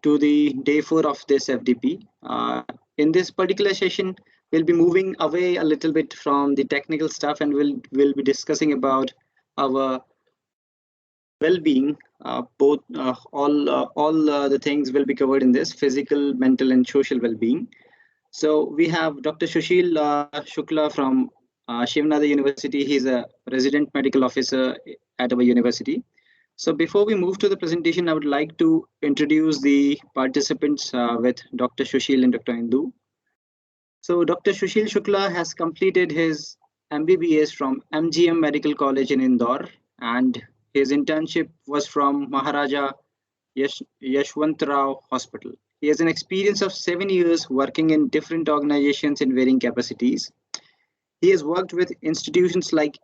to the day 4 of this FDP. In this particular session, we'll be moving away a little bit from the technical stuff, and we'll be discussing about our well-being. Both all the things will be covered in this: physical, mental, and social well-being. So we have Dr. Sushil Shukla from Shivnada University. He's a resident medical officer at our university. So before we move to the presentation, I would like to introduce the participants with Dr. Sushil and Dr. Indu. So Dr. Sushil Shukla has completed his MBBS from MGM Medical College in Indore, and his internship was from Maharaja Yashwantrao Hospital. He has an experience of 7 years working in different organizations in varying capacities. He has worked with institutions like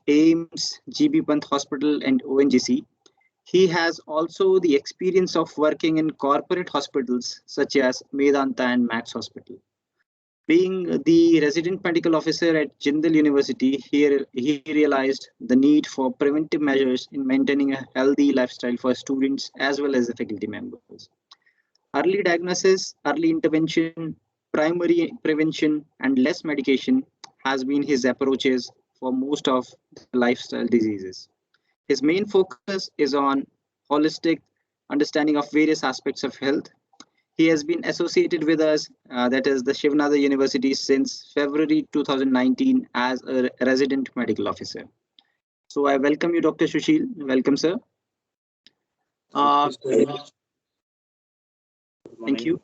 AIMS, GB Pant Hospital, and ONGC. He has also the experience of working in corporate hospitals such as Medanta and Max Hospital. Being the resident medical officer at Jindal University, he realized the need for preventive measures in maintaining a healthy lifestyle for students as well as the faculty members. Early diagnosis, early intervention, primary prevention, and less medication has been his approaches for most of the lifestyle diseases. His main focus is on holistic understanding of various aspects of health. He has been associated with us, that is the Shivnada University, since February 2019 as a resident medical officer. So I welcome you, Dr. Sushil. Welcome, sir. Thank you.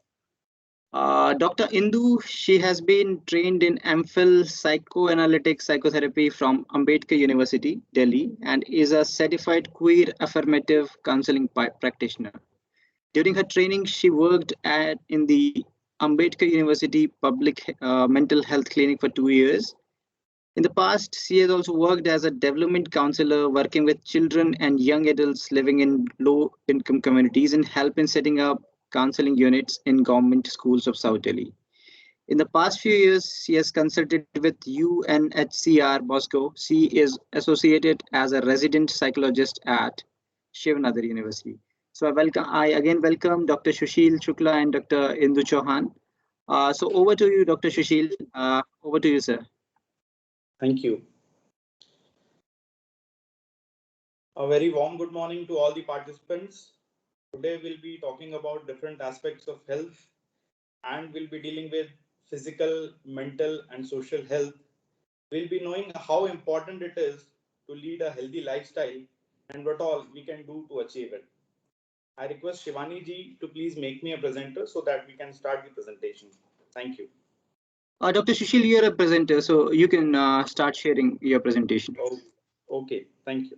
Dr. Indu, she has been trained in MPhil Psychoanalytic Psychotherapy from Ambedkar University, Delhi, and is a certified queer affirmative counseling practitioner. During her training, she worked in the Ambedkar University Public Mental Health Clinic for 2 years. In the past, she has also worked as a development counselor, working with children and young adults living in low-income communities and help in setting up counseling units in government schools of South Delhi. In the past few years, she has consulted with UNHCR Moscow. She is associated as a resident psychologist at Shivnadar University. So I again welcome Dr. Sushil Shukla and Dr. Indu Chauhan. So over to you, Dr. Sushil. Over to you, sir. Thank you. A very warm good morning to all the participants. Today we'll be talking about different aspects of health, and we'll be dealing with physical, mental, and social health. We'll be knowing how important it is to lead a healthy lifestyle and what all we can do to achieve it. I request Shivani ji to please make me a presenter so that we can start the presentation. Thank you. Dr. Sushil, you're a presenter, so you can start sharing your presentation. Oh, okay, thank you.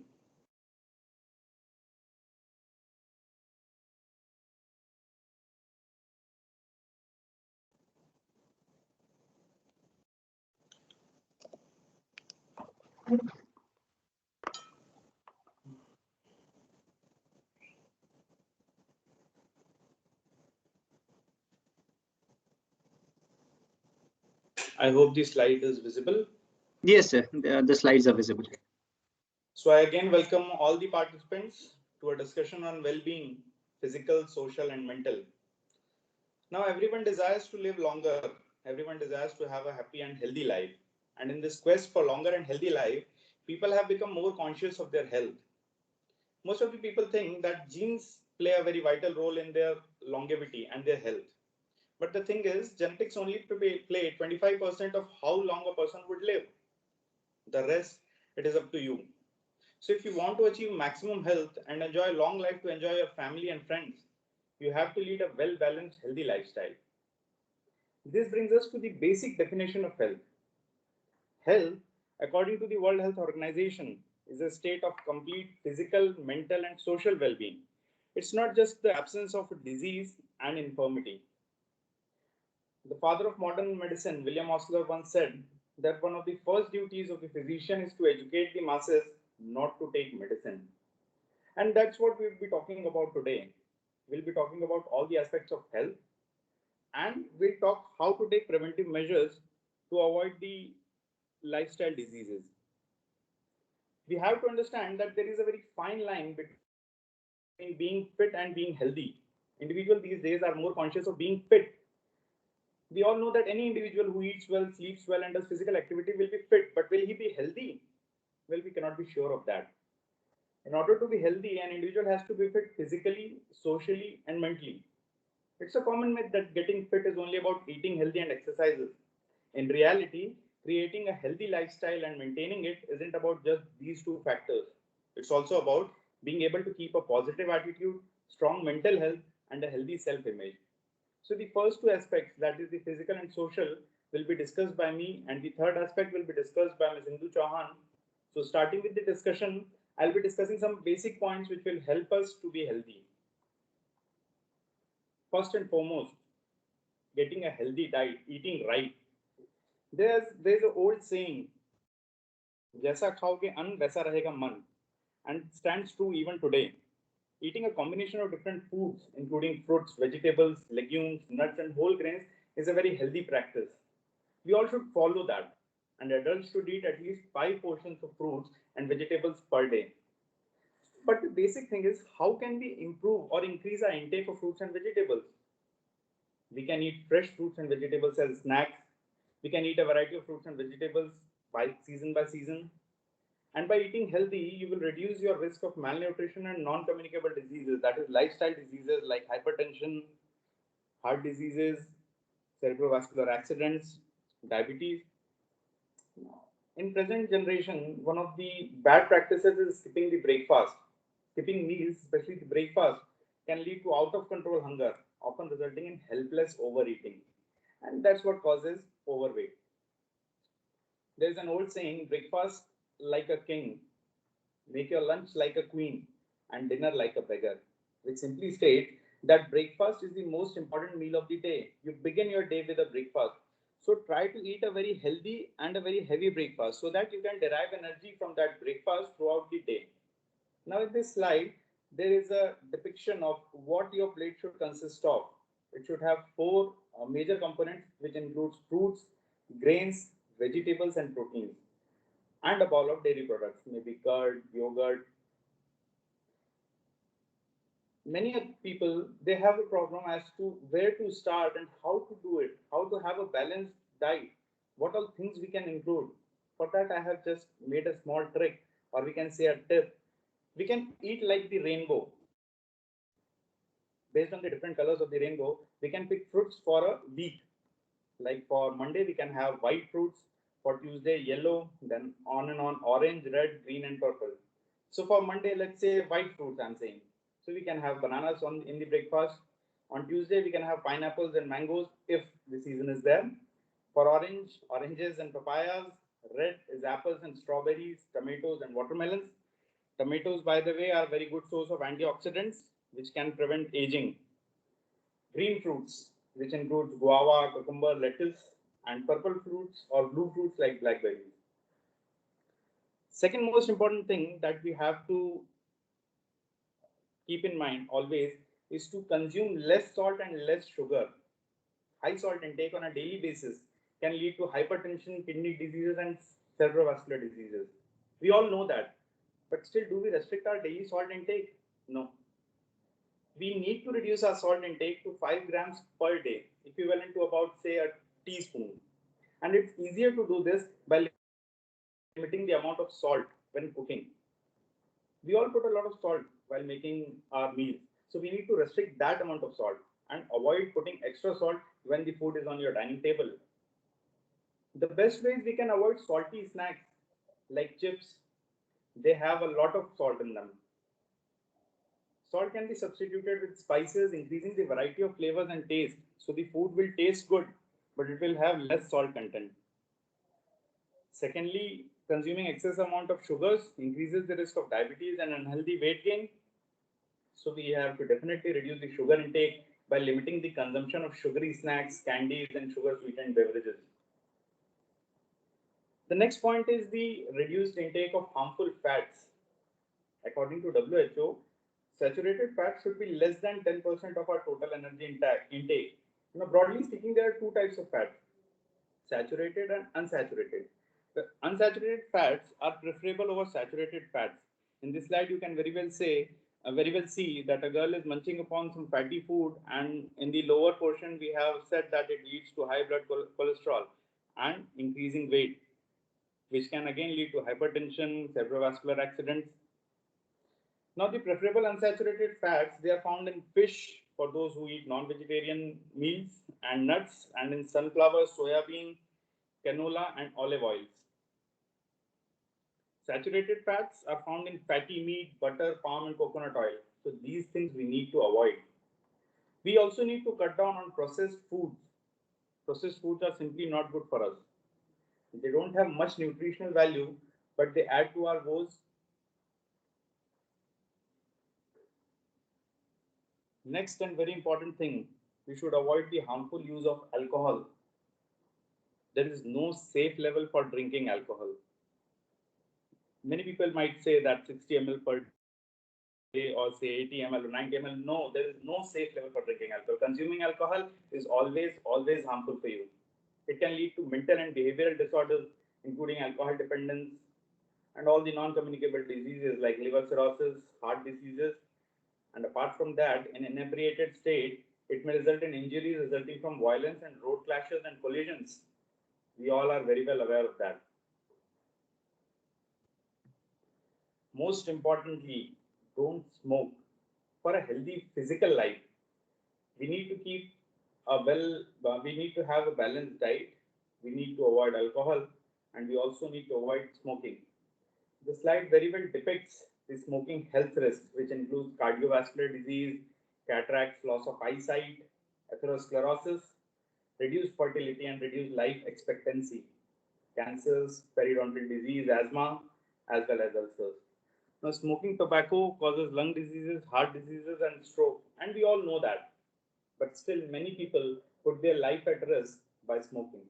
I hope the slide is visible. Yes, sir. The slides are visible. So I again welcome all the participants to a discussion on well-being, physical, social, and mental. Now everyone desires to live longer. Everyone desires to have a happy and healthy life. And in this quest for longer and healthy life, people have become more conscious of their health. Most of the people think that genes play a very vital role in their longevity and their health. But the thing is, genetics only play 25% of how long a person would live. The rest, it is up to you. So if you want to achieve maximum health and enjoy a long life to enjoy your family and friends, you have to lead a well-balanced, healthy lifestyle. This brings us to the basic definition of health. Health, according to the World Health Organization, is a state of complete physical, mental, and social well-being. It's not just the absence of disease and infirmity. The father of modern medicine, William Osler, once said that one of the first duties of the physician is to educate the masses not to take medicine. And that's what we'll be talking about today. We'll be talking about all the aspects of health, and we'll talk how to take preventive measures to avoid the lifestyle diseases. We have to understand that there is a very fine line between being fit and being healthy. Individuals these days are more conscious of being fit. We all know that any individual who eats well, sleeps well, and does physical activity will be fit, but will he be healthy? Well, we cannot be sure of that. In order to be healthy, an individual has to be fit physically, socially, and mentally. It's a common myth that getting fit is only about eating healthy and exercises. In reality, creating a healthy lifestyle and maintaining it isn't about just these two factors. It's also about being able to keep a positive attitude, strong mental health, and a healthy self image. So, the first two aspects, that is the physical and social, will be discussed by me, and the third aspect will be discussed by Ms. Indu Chauhan. So, starting with the discussion, I'll be discussing some basic points which will help us to be healthy. First and foremost, getting a healthy diet, eating right. There's an old saying, "जैसा खाओगे अन्न वैसा रहेगा मन," and stands true even today. Eating a combination of different foods, including fruits, vegetables, legumes, nuts, and whole grains, is a very healthy practice. We all should follow that, and adults should eat at least 5 portions of fruits and vegetables per day. But the basic thing is, how can we improve or increase our intake of fruits and vegetables? We can eat fresh fruits and vegetables as snacks. We can eat a variety of fruits and vegetables by season. And by eating healthy, you will reduce your risk of malnutrition and non-communicable diseases, that is, lifestyle diseases like hypertension, heart diseases, cerebrovascular accidents, diabetes. In present generation, one of the bad practices is skipping the breakfast. Skipping meals, especially the breakfast, can lead to out of control hunger, often resulting in helpless overeating. And that's what causes overweight. There's an old saying, breakfast like a king, make your lunch like a queen, and dinner like a beggar, which simply states that breakfast is the most important meal of the day. You begin your day with a breakfast. So try to eat a very healthy and a very heavy breakfast so that you can derive energy from that breakfast throughout the day. Now in this slide, there is a depiction of what your plate should consist of. It should have four major components, which includes fruits, grains, vegetables, and proteins, and a bowl of dairy products, maybe curd, yogurt. Many people, they have a problem as to where to start and how to do it, how to have a balanced diet, what all things we can include. For that, I have just made a small trick, or we can say a tip. We can eat like the rainbow. Based on the different colors of the rainbow, we can pick fruits for a week. Like for Monday, we can have white fruits. For Tuesday, yellow. Then on and on, orange, red, green, and purple. So for Monday, let's say white fruits, I'm saying. So we can have bananas in the breakfast. On Tuesday, we can have pineapples and mangoes if the season is there. For oranges and papayas. Red is apples and strawberries, tomatoes and watermelons. Tomatoes, by the way, are a very good source of antioxidants, which can prevent aging. Green fruits, which includes guava, cucumber, lettuce, and purple fruits or blue fruits like blackberries. Second most important thing that we have to keep in mind always is to consume less salt and less sugar. High salt intake on a daily basis can lead to hypertension, kidney diseases, and cerebrovascular diseases. We all know that. But still, do we restrict our daily salt intake? No. We need to reduce our salt intake to 5 grams per day, equivalent to about, say, a teaspoon. And it's easier to do this by limiting the amount of salt when cooking. We all put a lot of salt while making our meals. So we need to restrict that amount of salt and avoid putting extra salt when the food is on your dining table. The best ways we can avoid salty snacks like chips, they have a lot of salt in them. Salt can be substituted with spices, increasing the variety of flavors and taste. So the food will taste good, but it will have less salt content. Secondly, consuming excess amount of sugars increases the risk of diabetes and unhealthy weight gain. So we have to definitely reduce the sugar intake by limiting the consumption of sugary snacks, candies, and sugar sweetened beverages. The next point is the reduced intake of harmful fats. According to WHO, saturated fats should be less than 10% of our total energy intake. Broadly speaking, there are two types of fats, saturated and unsaturated. The unsaturated fats are preferable over saturated fats. In this slide, you can very well say very well see that a girl is munching upon some fatty food, and in the lower portion, we have said that it leads to high blood cholesterol and increasing weight, which can again lead to hypertension, cerebrovascular accidents. Now, the preferable unsaturated fats, they are found in fish for those who eat non-vegetarian meals, and nuts, and in sunflower, soya bean, canola, and olive oils. Saturated fats are found in fatty meat, butter, palm, and coconut oil. So these things we need to avoid. We also need to cut down on processed foods. Processed foods are simply not good for us. They don't have much nutritional value, but they add to our woes. Next and very important thing, we should avoid the harmful use of alcohol. There is no safe level for drinking alcohol. Many people might say that 60 ml per day or say 80 ml or 90 ml. No, there is no safe level for drinking alcohol. Consuming alcohol is always harmful for you. It can lead to mental and behavioral disorders, including alcohol dependence and all the non-communicable diseases like liver cirrhosis, heart diseases. And apart from that, in inebriated state, it may result in injuries resulting from violence and road clashes and collisions. We all are very well aware of that. Most importantly, don't smoke. For a healthy physical life, we need to keep we need to have a balanced diet. We need to avoid alcohol, and we also need to avoid smoking. The slide very well depicts the smoking health risks, which includes cardiovascular disease, cataracts, loss of eyesight, atherosclerosis, reduced fertility, and reduced life expectancy, cancers, periodontal disease, asthma, as well as ulcers. Now, smoking tobacco causes lung diseases, heart diseases, and stroke, and we all know that. But still, many people put their life at risk by smoking.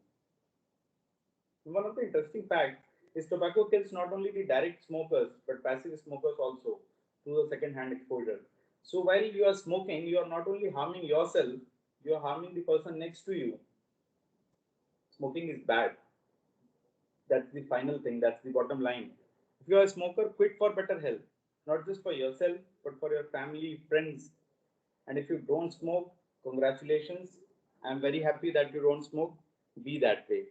One of the interesting facts is tobacco kills not only the direct smokers but passive smokers also through the second-hand exposure. So while you are smoking, you are not only harming yourself, you are harming the person next to you. Smoking is bad. That's the final thing. That's the bottom line. If you are a smoker, quit for better health, not just for yourself, but for your family, friends. And if you don't smoke, congratulations. I'm very happy that you don't smoke. Be that way.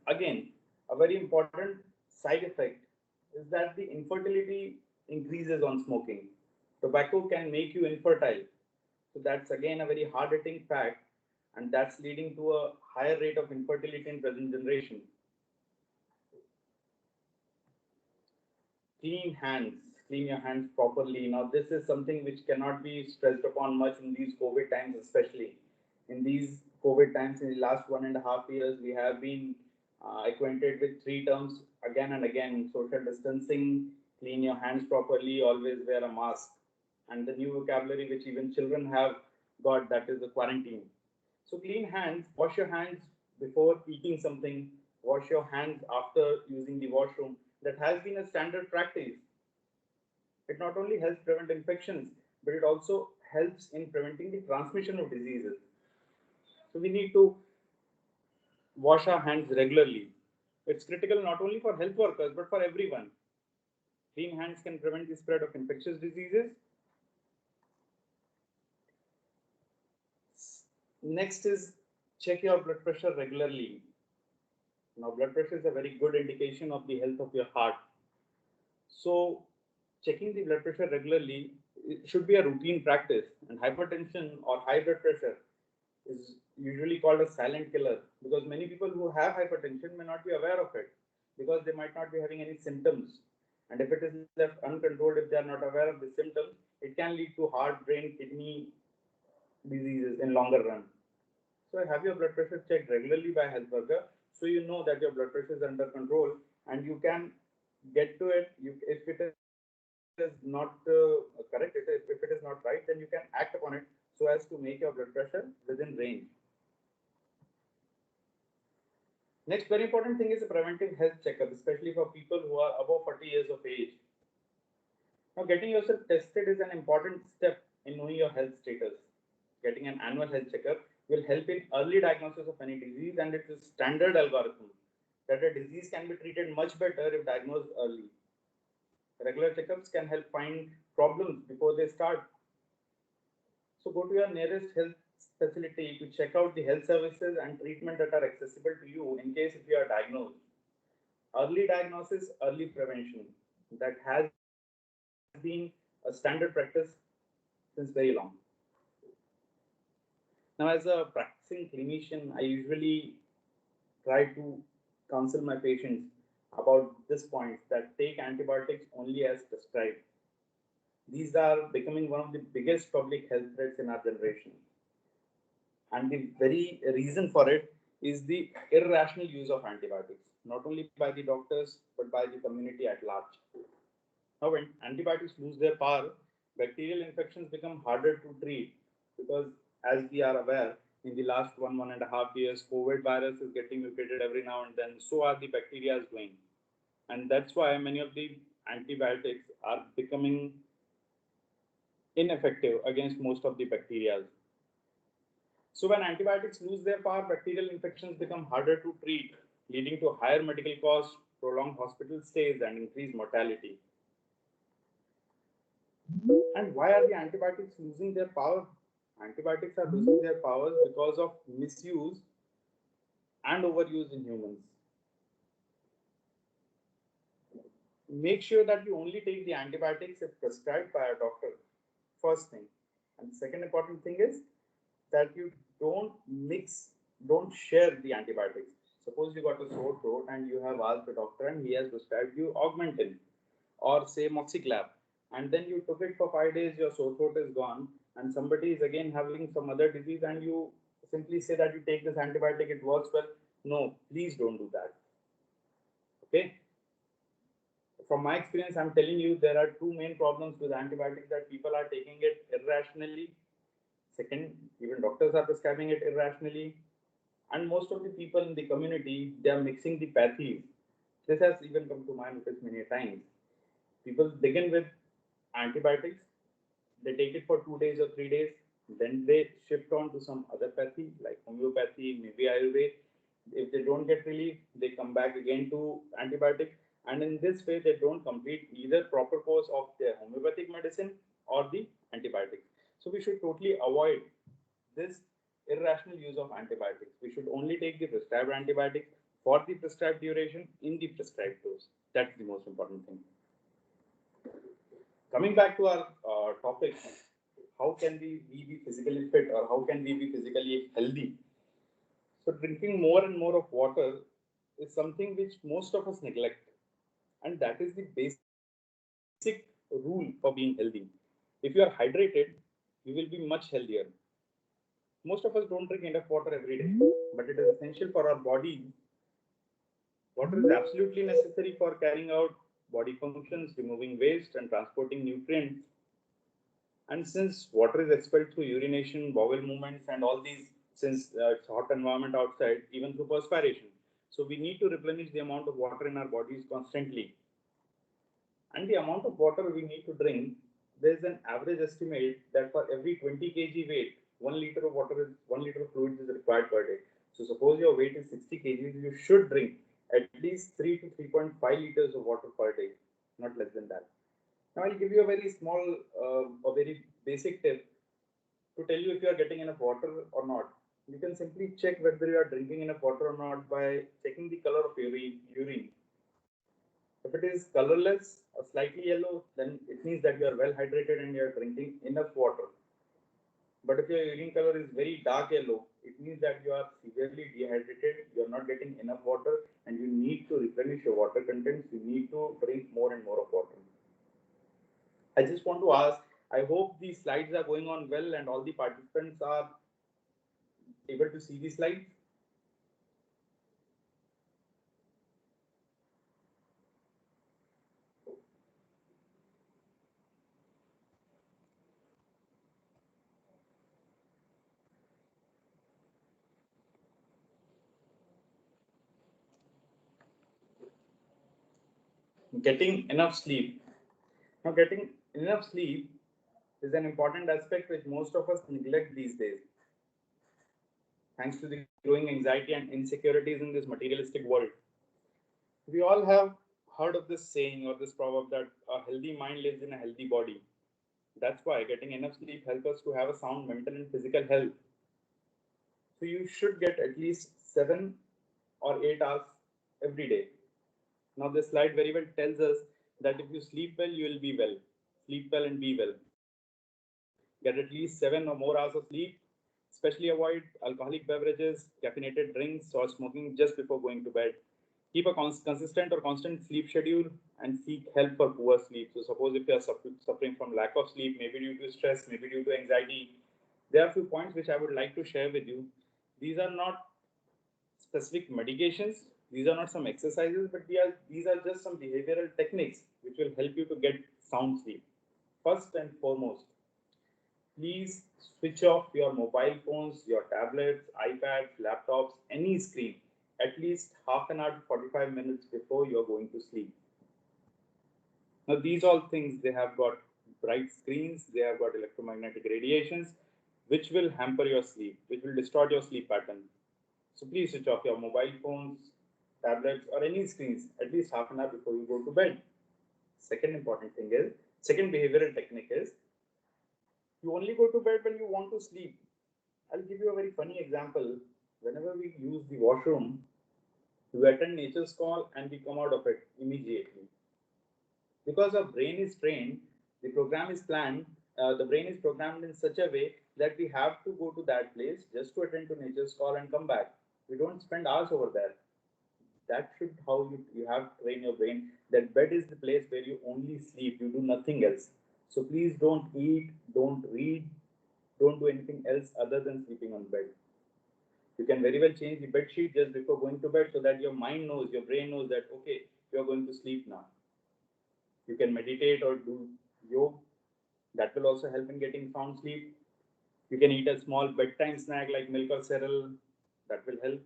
Again, a very important side effect is that the infertility increases on smoking. Tobacco can make you infertile. So that's again a very hard hitting fact, and that's leading to a higher rate of infertility in present generation. Clean hands, clean your hands properly. Now, this is something which cannot be stressed upon much in these COVID times, especially. In these COVID times, in the last 1.5 years, we have been acquainted with three terms again and again: social distancing, clean your hands properly, always wear a mask, and the new vocabulary which even children have got, that is the quarantine. So, clean hands, wash your hands before eating something, wash your hands after using the washroom. That has been a standard practice. It not only helps prevent infections, but it also helps in preventing the transmission of diseases. So we need to wash our hands regularly. It's critical not only for health workers, but for everyone. Clean hands can prevent the spread of infectious diseases. Next is check your blood pressure regularly. Now, blood pressure is a very good indication of the health of your heart. So, checking the blood pressure regularly, it should be a routine practice. And hypertension or high blood pressure is usually called a silent killer, because many people who have hypertension may not be aware of it, because they might not be having any symptoms. And if it is left uncontrolled, if they are not aware of the symptoms, it can lead to heart, brain, kidney diseases in longer run. So have your blood pressure checked regularly by a health worker, so you know that your blood pressure is under control, and you can get to it. If it is not correct, if it is not right, then you can act upon it so as to make your blood pressure within range. Next very important thing is a preventive health checkup, especially for people who are above 40 years of age. Now, getting yourself tested is an important step in knowing your health status. Getting an annual health checkup will help in early diagnosis of any disease, and it's a standard algorithm that a disease can be treated much better if diagnosed early. Regular checkups can help find problems before they start. So go to your nearest health facility to check out the health services and treatment that are accessible to you in case if you are diagnosed. Early diagnosis, early prevention, that has been a standard practice since very long. Now, as a practicing clinician, I usually try to counsel my patients about this point, that take antibiotics only as prescribed. These are becoming one of the biggest public health threats in our generation. And the very reason for it is the irrational use of antibiotics, not only by the doctors, but by the community at large. Now, when antibiotics lose their power, bacterial infections become harder to treat because, as we are aware, in the last 1.5 years, COVID virus is getting mutated every now and then. So are the bacteria doing. And that's why many of the antibiotics are becoming ineffective against most of the bacteria. So when antibiotics lose their power, bacterial infections become harder to treat, leading to higher medical costs, prolonged hospital stays, and increased mortality. And why are the antibiotics losing their power? Antibiotics are losing their powers because of misuse and overuse in humans. Make sure that you only take the antibiotics if prescribed by a doctor, first thing. And the second important thing is that you don't share the antibiotics. Suppose you got a sore throat and you have asked the doctor and he has prescribed you Augmentin or say Moxiclav, and then you took it for 5 days, your sore throat is gone, and somebody is again having some other disease and you simply say that you take this antibiotic, it works well. No, please don't do that. Okay? From my experience, I'm telling you, there are two main problems with antibiotics, that people are taking it irrationally. Second, even doctors are prescribing it irrationally. And most of the people in the community, they are mixing the pathies. This has even come to my notice many times. People begin with antibiotics, they take it for 2 days or 3 days, then they shift on to some other pathy like homeopathy, maybe Ayurveda. If they don't get relief, they come back again to antibiotics. And in this way, they don't complete either proper course of their homeopathic medicine or the antibiotics. So we should totally avoid this irrational use of antibiotics. We should only take the prescribed antibiotics for the prescribed duration in the prescribed dose. That's the most important thing. Coming back to our topic, how can we be physically fit, or how can we be physically healthy? So drinking more and more of water is something which most of us neglect. And that is the basic rule for being healthy. If you are hydrated, you will be much healthier. Most of us don't drink enough water every day, but it is essential for our body. Water is absolutely necessary for carrying out body functions, removing waste, and transporting nutrients. And since water is expelled through urination, bowel movements, and all these, since it's hot environment outside, even through perspiration. So we need to replenish the amount of water in our bodies constantly. And the amount of water we need to drink, there's an average estimate that for every 20 kg weight, 1 liter of water is 1 liter of fluids is required per day. So suppose your weight is 60 kg, you should drink at least 3 to 3.5 liters of water per day, not less than that. Now I'll give you a very small, a very basic tip to tell you if you are getting enough water or not. You can simply check whether you are drinking enough water or not by checking the color of urine. If it is colorless or slightly yellow, then it means that you are well hydrated and you are drinking enough water. But if your urine color is very dark yellow, it means that you are severely dehydrated, you are not getting enough water, and you need to replenish your water contents. You need to drink more and more of water. I just want to ask, I hope these slides are going on well and all the participants are able to see the slides. Getting enough sleep. Now, getting enough sleep is an important aspect which most of us neglect these days. thanks to the growing anxiety and insecurities in this materialistic world. We all have heard of this saying or this proverb that a healthy mind lives in a healthy body. That's why getting enough sleep helps us to have a sound mental and physical health. So you should get at least 7 or 8 hours every day. Now this slide very well tells us that if you sleep well, you will be well. Sleep well and be well. Get at least 7 or more hours of sleep. Especially avoid alcoholic beverages, caffeinated drinks, or smoking just before going to bed. Keep a consistent or constant sleep schedule and seek help for poor sleep. So suppose if you are suffering from lack of sleep, maybe due to stress, maybe due to anxiety, there are a few points which I would like to share with you. These are not specific medications, these are not some exercises, but these are just some behavioral techniques which will help you to get sound sleep. First and foremost, please switch off your mobile phones, your tablets, iPads, laptops, any screen at least half an hour to 45 minutes before you're going to sleep. Now, these all things, they have got bright screens, they have got electromagnetic radiations, which will hamper your sleep, which will distort your sleep pattern. So please switch off your mobile phones, tablets, or any screens at least half an hour before you go to bed. Second behavioral technique is, you only go to bed when you want to sleep. I'll give you a very funny example. Whenever we use the washroom, we attend nature's call and we come out of it immediately. Because our brain is trained, the program is planned, the brain is programmed in such a way that we have to go to that place just to attend to nature's call and come back. We don't spend hours over there. That should how you have to train your brain that bed is the place where you only sleep, you do nothing else. So please don't eat, don't read, don't do anything else other than sleeping on bed. You can very well change the bed sheet just before going to bed so that your mind knows, your brain knows that, okay, you're going to sleep now. You can meditate or do yoga. That will also help in getting sound sleep. You can eat a small bedtime snack like milk or cereal. That will help.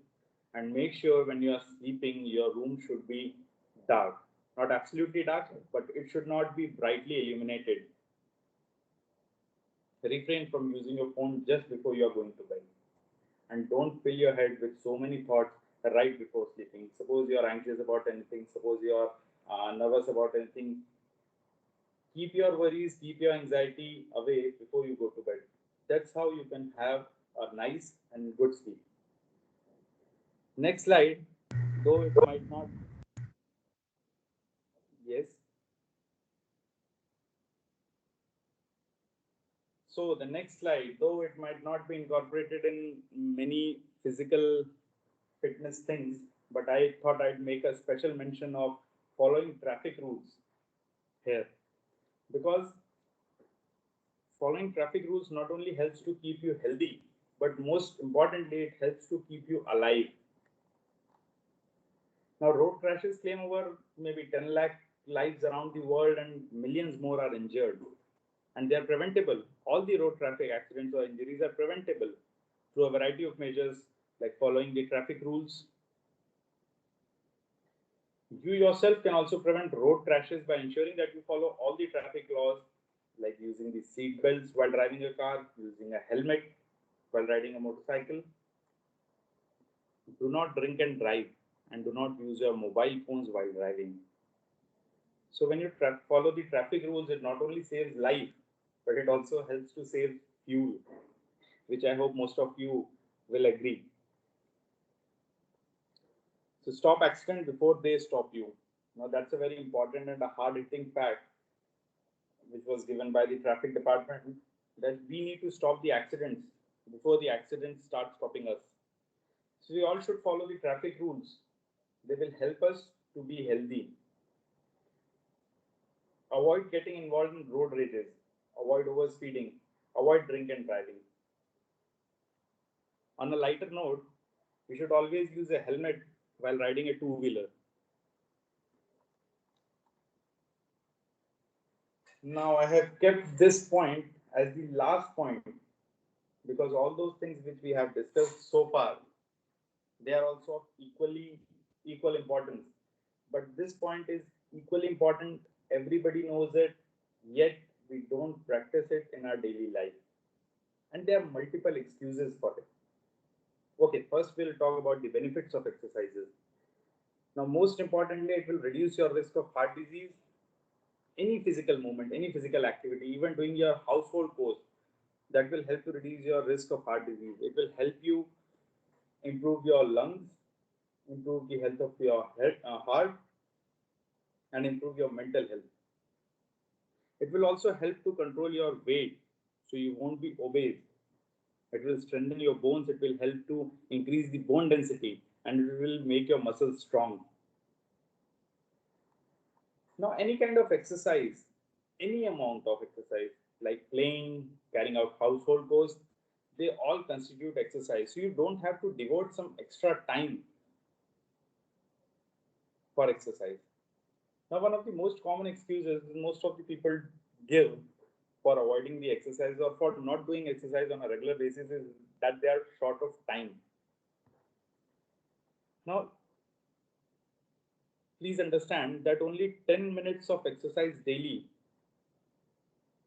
And make sure when you are sleeping, your room should be dark. Not absolutely dark, but it should not be brightly illuminated. Refrain from using your phone just before you are going to bed. And don't fill your head with so many thoughts right before sleeping. Suppose you are anxious about anything, suppose you are nervous about anything. Keep your worries, keep your anxiety away before you go to bed. That's how you can have a nice and good sleep. Next slide, though it might not, yes. So the next slide, though it might not be incorporated in many physical fitness things, but I thought I'd make a special mention of following traffic rules here. Because following traffic rules not only helps to keep you healthy, but most importantly, it helps to keep you alive. Now, road crashes claim over maybe 10 lakh lives around the world and millions more are injured. And they are preventable. All the road traffic accidents or injuries are preventable through a variety of measures like following the traffic rules. You yourself can also prevent road crashes by ensuring that you follow all the traffic laws, like using the seat belts while driving a car, using a helmet while riding a motorcycle. Do not drink and drive, and do not use your mobile phones while driving. So when you follow the traffic rules, it not only saves life, but it also helps to save fuel, which I hope most of you will agree. So stop accident before they stop you. Now that's a very important and a hard-hitting fact, which was given by the traffic department, that we need to stop the accidents before the accidents start stopping us. So we all should follow the traffic rules. They will help us to be healthy. Avoid getting involved in road rages. Avoid overspeeding. Avoid drink and driving. On a lighter note, we should always use a helmet while riding a two-wheeler. Now I have kept this point as the last point because all those things which we have discussed so far, they are also of equal importance. But this point is equally important. Everybody knows it, yet we don't practice it in our daily life. And there are multiple excuses for it. Okay, first we'll talk about the benefits of exercises. Now, most importantly, it will reduce your risk of heart disease. Any physical movement, any physical activity, even doing your household chores, that will help to reduce your risk of heart disease. It will help you improve your lungs, improve the health of your heart, and improve your mental health. It will also help to control your weight so you won't be obese. It will strengthen your bones, it will help to increase the bone density, and it will make your muscles strong. Now, any kind of exercise, any amount of exercise, like playing, carrying out household chores, they all constitute exercise. So you don't have to devote some extra time for exercise. Now, one of the most common excuses most of the people give for avoiding the exercise or for not doing exercise on a regular basis is that they are short of time. Now, please understand that only 10 minutes of exercise daily,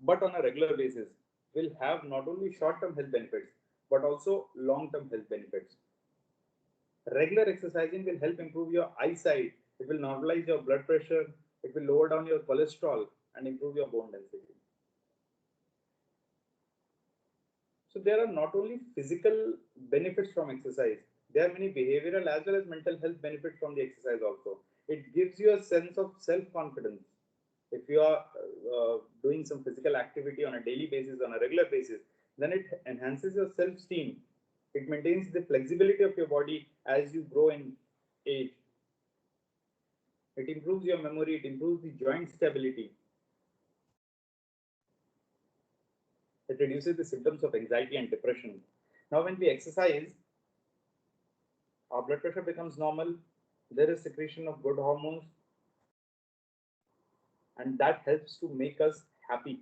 but on a regular basis, will have not only short term health benefits, but also long term health benefits. Regular exercising will help improve your eyesight, it will normalize your blood pressure, it will lower down your cholesterol, and improve your bone density. So there are not only physical benefits from exercise, there are many behavioral as well as mental health benefits from the exercise also. It gives you a sense of self-confidence. If you are doing some physical activity on a daily basis, on a regular basis, then it enhances your self-esteem. It maintains the flexibility of your body as you grow in age. It improves your memory, it improves the joint stability. It reduces the symptoms of anxiety and depression. Now, when we exercise, our blood pressure becomes normal, there is secretion of good hormones, and that helps to make us happy.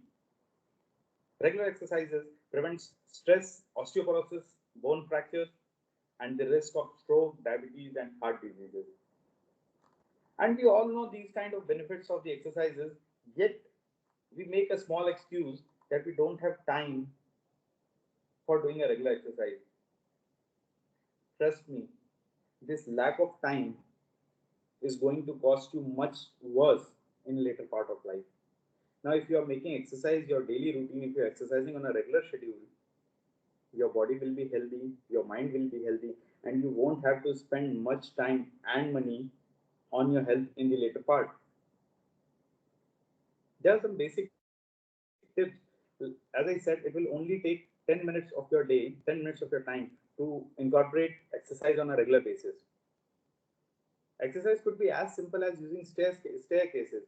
Regular exercises prevents stress, osteoporosis, bone fractures, and the risk of stroke, diabetes, and heart diseases. And we all know these kind of benefits of the exercises, yet we make a small excuse that we don't have time for doing a regular exercise. Trust me, this lack of time is going to cost you much worse in later part of life. Now, if you are making exercise your daily routine, if you're exercising on a regular schedule, your body will be healthy, your mind will be healthy, and you won't have to spend much time and money on your health in the later part. There are some basic tips. As I said, it will only take 10 minutes of your day, 10 minutes of your time to incorporate exercise on a regular basis. Exercise could be as simple as using staircases.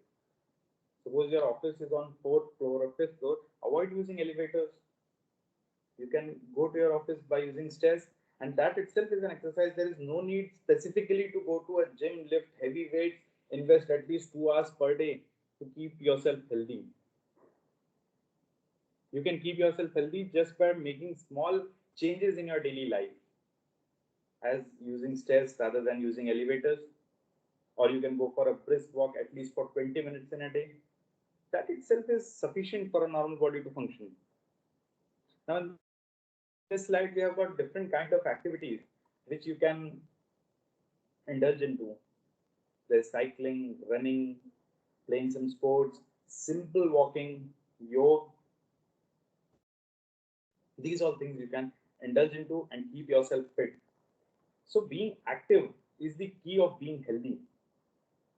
Suppose your office is on fourth floor or fifth floor, avoid using elevators. You can go to your office by using stairs, and that itself is an exercise. There is no need specifically to go to a gym, lift heavy weights, invest at least 2 hours per day to keep yourself healthy. You can keep yourself healthy just by making small changes in your daily life, as using stairs rather than using elevators, or you can go for a brisk walk at least for 20 minutes in a day. That itself is sufficient for a normal body to function. Now, in this slide, we have got different kind of activities which you can indulge into. There's cycling, running, playing some sports, simple walking, yoga. These are things you can indulge into and keep yourself fit. So being active is the key of being healthy.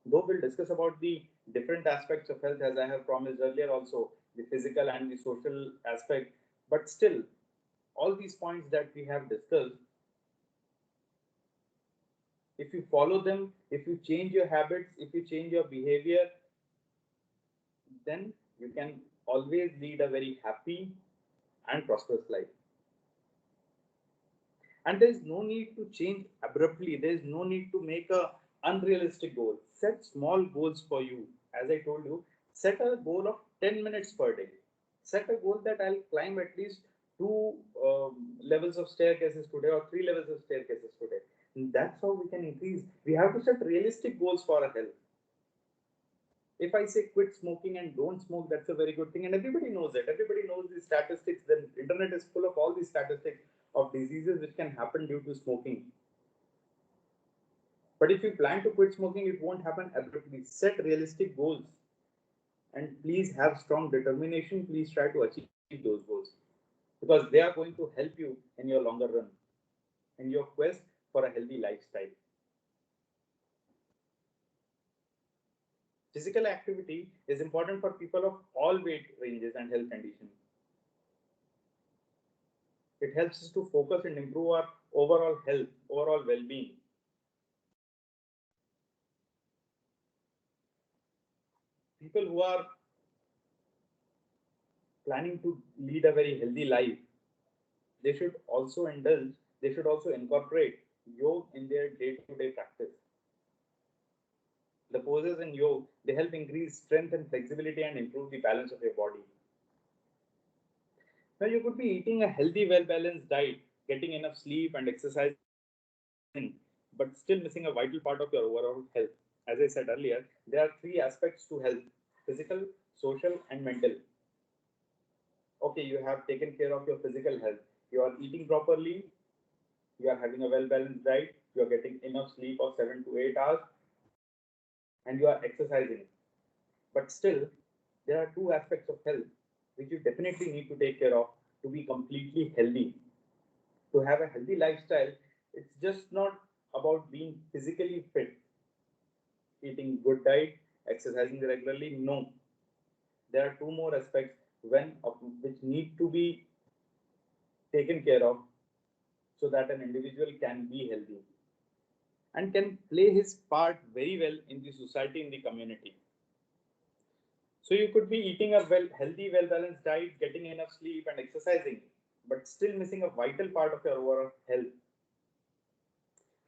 Though we'll discuss about the different aspects of health as I have promised earlier also, the physical and the social aspect, but still, all these points that we have discussed, if you follow them, if you change your habits, if you change your behavior, then you can always lead a very happy and prosperous life. And there is no need to change abruptly. There is no need to make a unrealistic goal. Set small goals for you. As I told you, set a goal of 10 minutes per day. Set a goal that I'll climb at least two levels of staircases today or three levels of staircases today. And that's how we can increase. We have to set realistic goals for our health. If I say quit smoking and don't smoke, that's a very good thing. And everybody knows it. Everybody knows the statistics. The internet is full of all these statistics. of diseases which can happen due to smoking. But if you plan to quit smoking, it won't happen abruptly. Set realistic goals and please have strong determination. Please try to achieve those goals because they are going to help you in your longer run, in your quest for a healthy lifestyle. Physical activity is important for people of all weight ranges and health conditions. It helps us to focus and improve our overall health, overall well-being. People who are planning to lead a very healthy life, they should also indulge, they should also incorporate yoga in their day-to-day practice. The poses in yoga, they help increase strength and flexibility and improve the balance of your body. Now, you could be eating a healthy, well-balanced diet, getting enough sleep and exercising, but still missing a vital part of your overall health. As I said earlier, there are three aspects to health: physical, social, and mental. Okay, you have taken care of your physical health. You are eating properly, you are having a well-balanced diet, you are getting enough sleep of 7 to 8 hours, and you are exercising. But still, there are two aspects of health which you definitely need to take care of to be completely healthy. To have a healthy lifestyle, it's just not about being physically fit, eating good diet, exercising regularly. No, there are two more aspects which need to be taken care of so that an individual can be healthy and can play his part very well in the society, in the community. So you could be eating a healthy, well-balanced diet, getting enough sleep and exercising, but still missing a vital part of your overall health.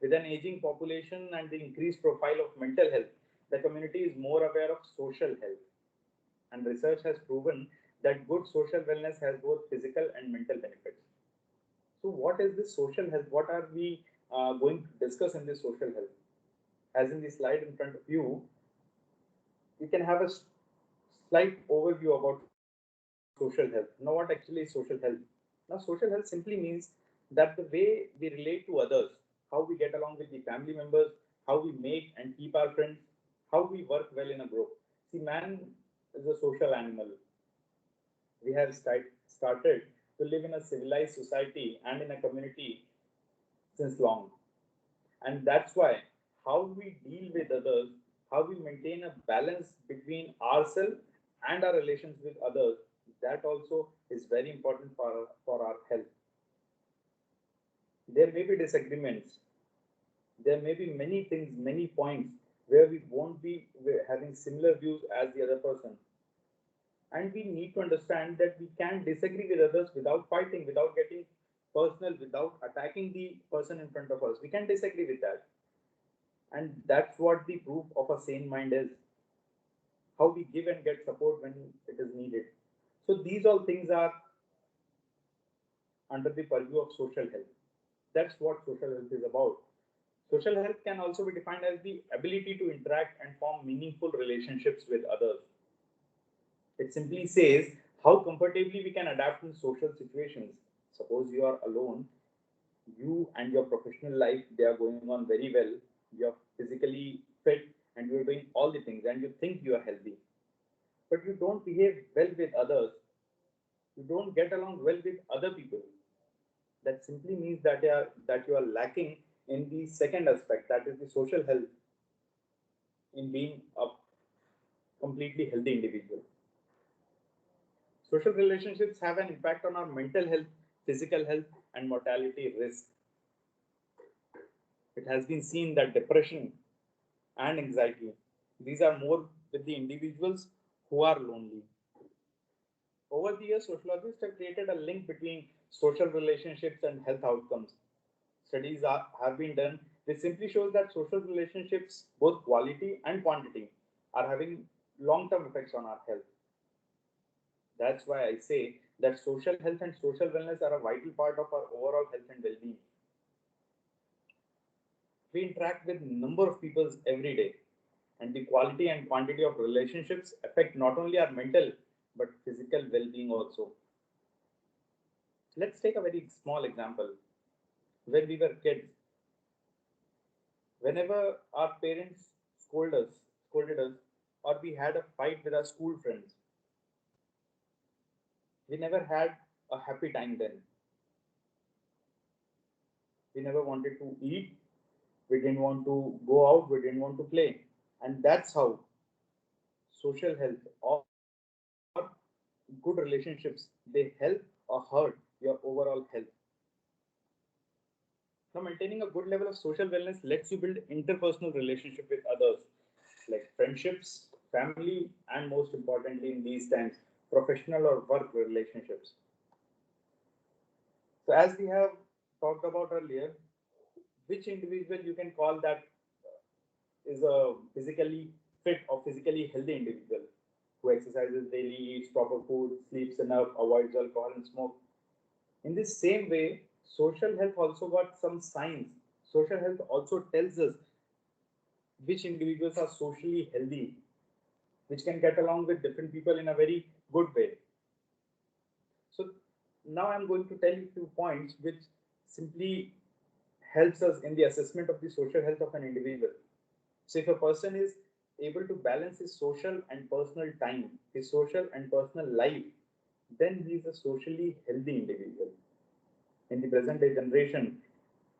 With an aging population and the increased profile of mental health, the community is more aware of social health. And research has proven that good social wellness has both physical and mental benefits. So, what is this social health? What are we going to discuss in this social health? As in the slide in front of you, you can have a slight overview about social health. Now, what actually is social health? Now, social health simply means that the way we relate to others, how we get along with the family members, how we make and keep our friends, how we work well in a group. See, man is a social animal. We have started to live in a civilized society and in a community since long. And that's why how we deal with others, how we maintain a balance between ourselves and our relations with others, that also is very important for our health. There may be disagreements, there may be many things, many points where we won't be having similar views as the other person. And we need to understand that we can disagree with others without fighting, without getting personal, without attacking the person in front of us. We can disagree with that. And that's what the proof of a sane mind is. How we give and get support when it is needed. So these all things are under the purview of social health. That's what social health is about. Social health can also be defined as the ability to interact and form meaningful relationships with others. It simply says how comfortably we can adapt in social situations. Suppose you are alone, you and your professional life, they are going on very well, you're physically fit and you're doing all the things and you think you are healthy, but you don't behave well with others, you don't get along well with other people. That simply means that you are lacking in the second aspect, that is the social health, in being a completely healthy individual. Social relationships have an impact on our mental health, physical health, and mortality risk. It has been seen that depression and anxiety, these are more with the individuals who are lonely. Over the years, sociologists have created a link between social relationships and health outcomes. Have been done which simply shows that social relationships, both quality and quantity, are having long-term effects on our health. That's why I say that social health and social wellness are a vital part of our overall health and well-being. We interact with a number of people every day, and the quality and quantity of relationships affect not only our mental but physical well-being also. Let's take a very small example. When we were kids, whenever our parents scolded us, or we had a fight with our school friends, we never had a happy time then. We never wanted to eat, we didn't want to go out, we didn't want to play. And that's how social health or good relationships, they help or hurt your overall health. Now, maintaining a good level of social wellness lets you build interpersonal relationship with others, like friendships, family, and most importantly in these times, professional or work relationships. So, as we have talked about earlier, which individual you can call that is a physically fit or physically healthy individual who exercises daily, eats proper food, sleeps enough, avoids alcohol and smoke. In the same way, social health also got some signs. Social health also tells us which individuals are socially healthy, which can get along with different people in a very good way. So now I'm going to tell you a few points which simply helps us in the assessment of the social health of an individual. So if a person is able to balance his social and personal time, his social and personal life, then he is a socially healthy individual. In the present day generation,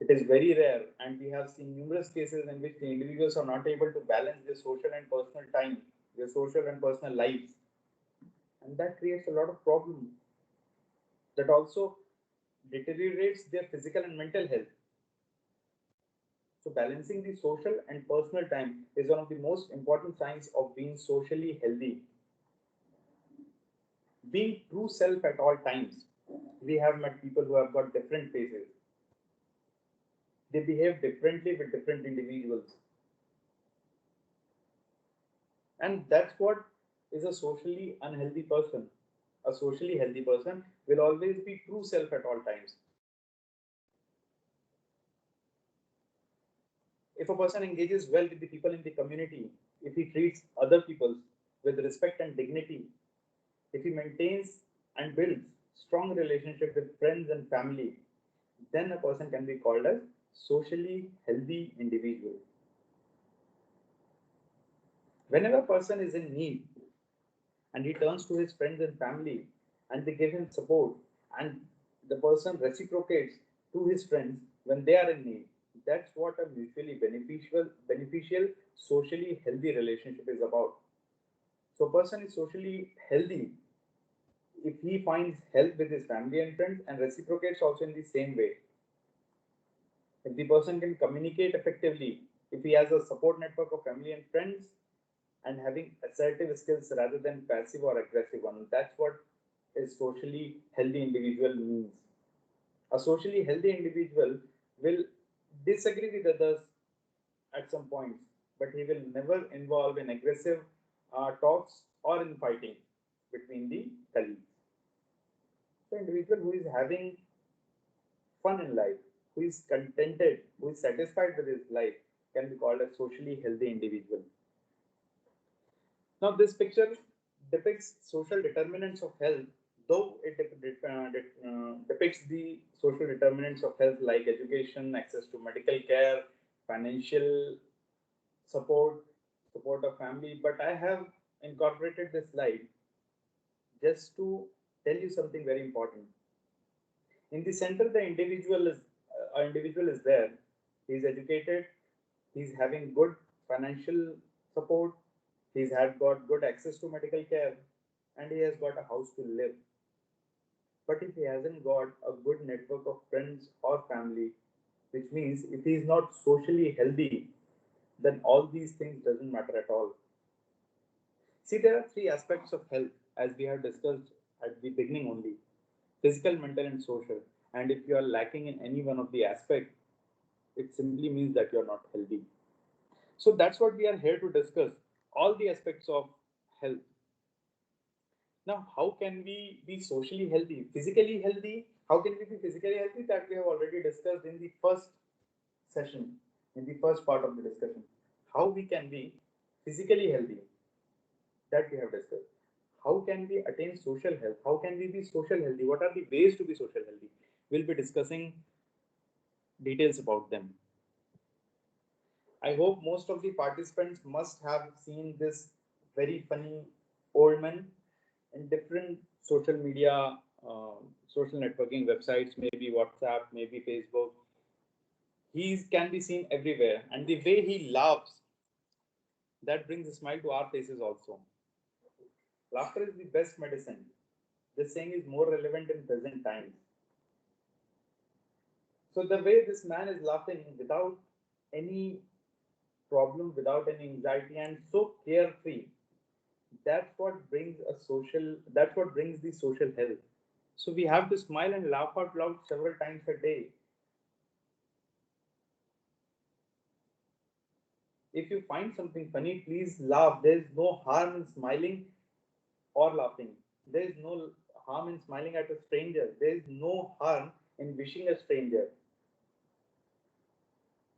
it is very rare, and we have seen numerous cases in which the individuals are not able to balance their social and personal time, their social and personal lives, and that creates a lot of problems. That also deteriorates their physical and mental health. So, balancing the social and personal time is one of the most important signs of being socially healthy. Being true self at all times. We have met people who have got different faces. They behave differently with different individuals. And that's what is a socially unhealthy person. A socially healthy person will always be true self at all times. If a person engages well with the people in the community, if he treats other people with respect and dignity, if he maintains and builds strong relationship with friends and family, then a person can be called as socially healthy individual. Whenever a person is in need and he turns to his friends and family and they give him support and the person reciprocates to his friends when they are in need, that's what a mutually beneficial socially healthy relationship is about. So a person is socially healthy if he finds help with his family and friends and reciprocates also in the same way. If the person can communicate effectively, if he has a support network of family and friends, and having assertive skills rather than passive or aggressive one, that's what a socially healthy individual means. A socially healthy individual will disagree with others at some points, but he will never involve in aggressive talks or in fighting between the colleagues. So, individual who is having fun in life, who is contented, who is satisfied with his life, can be called a socially healthy individual. Now, this picture depicts social determinants of health, though it depicts the social determinants of health like education, access to medical care, financial support, support of family. But I have incorporated this slide just to tell you something very important. In the center, the individual is there. He is educated. He's having good financial support. He's had got good access to medical care, and he has got a house to live. But if he hasn't got a good network of friends or family, which means if he is not socially healthy, then all these things doesn't matter at all. See, there are three aspects of health as we have discussed at the beginning only: physical, mental, and social. And if you are lacking in any one of the aspects, it simply means that you are not healthy. So that's what we are here to discuss, all the aspects of health. Now, how can we be socially healthy? Physically healthy? How can we be physically healthy? That we have already discussed in the first session, in the first part of the discussion. How we can be physically healthy? That we have discussed. how can we attain social health? How can we be social healthy? What are the ways to be social healthy? We'll be discussing details about them. I hope most of the participants must have seen this very funny old man in different social media, social networking websites, maybe WhatsApp, maybe Facebook. He can be seen everywhere, and the way he laughs, that brings a smile to our faces also. Laughter is the best medicine. This saying is more relevant in present times. So the way this man is laughing without any problem, without any anxiety, and so carefree, that's what brings that's what brings the social health. So we have to smile and laugh out loud several times a day. If you find something funny, please laugh. There is no harm in smiling or laughing. There is no harm in smiling at a stranger. There is no harm in wishing a stranger.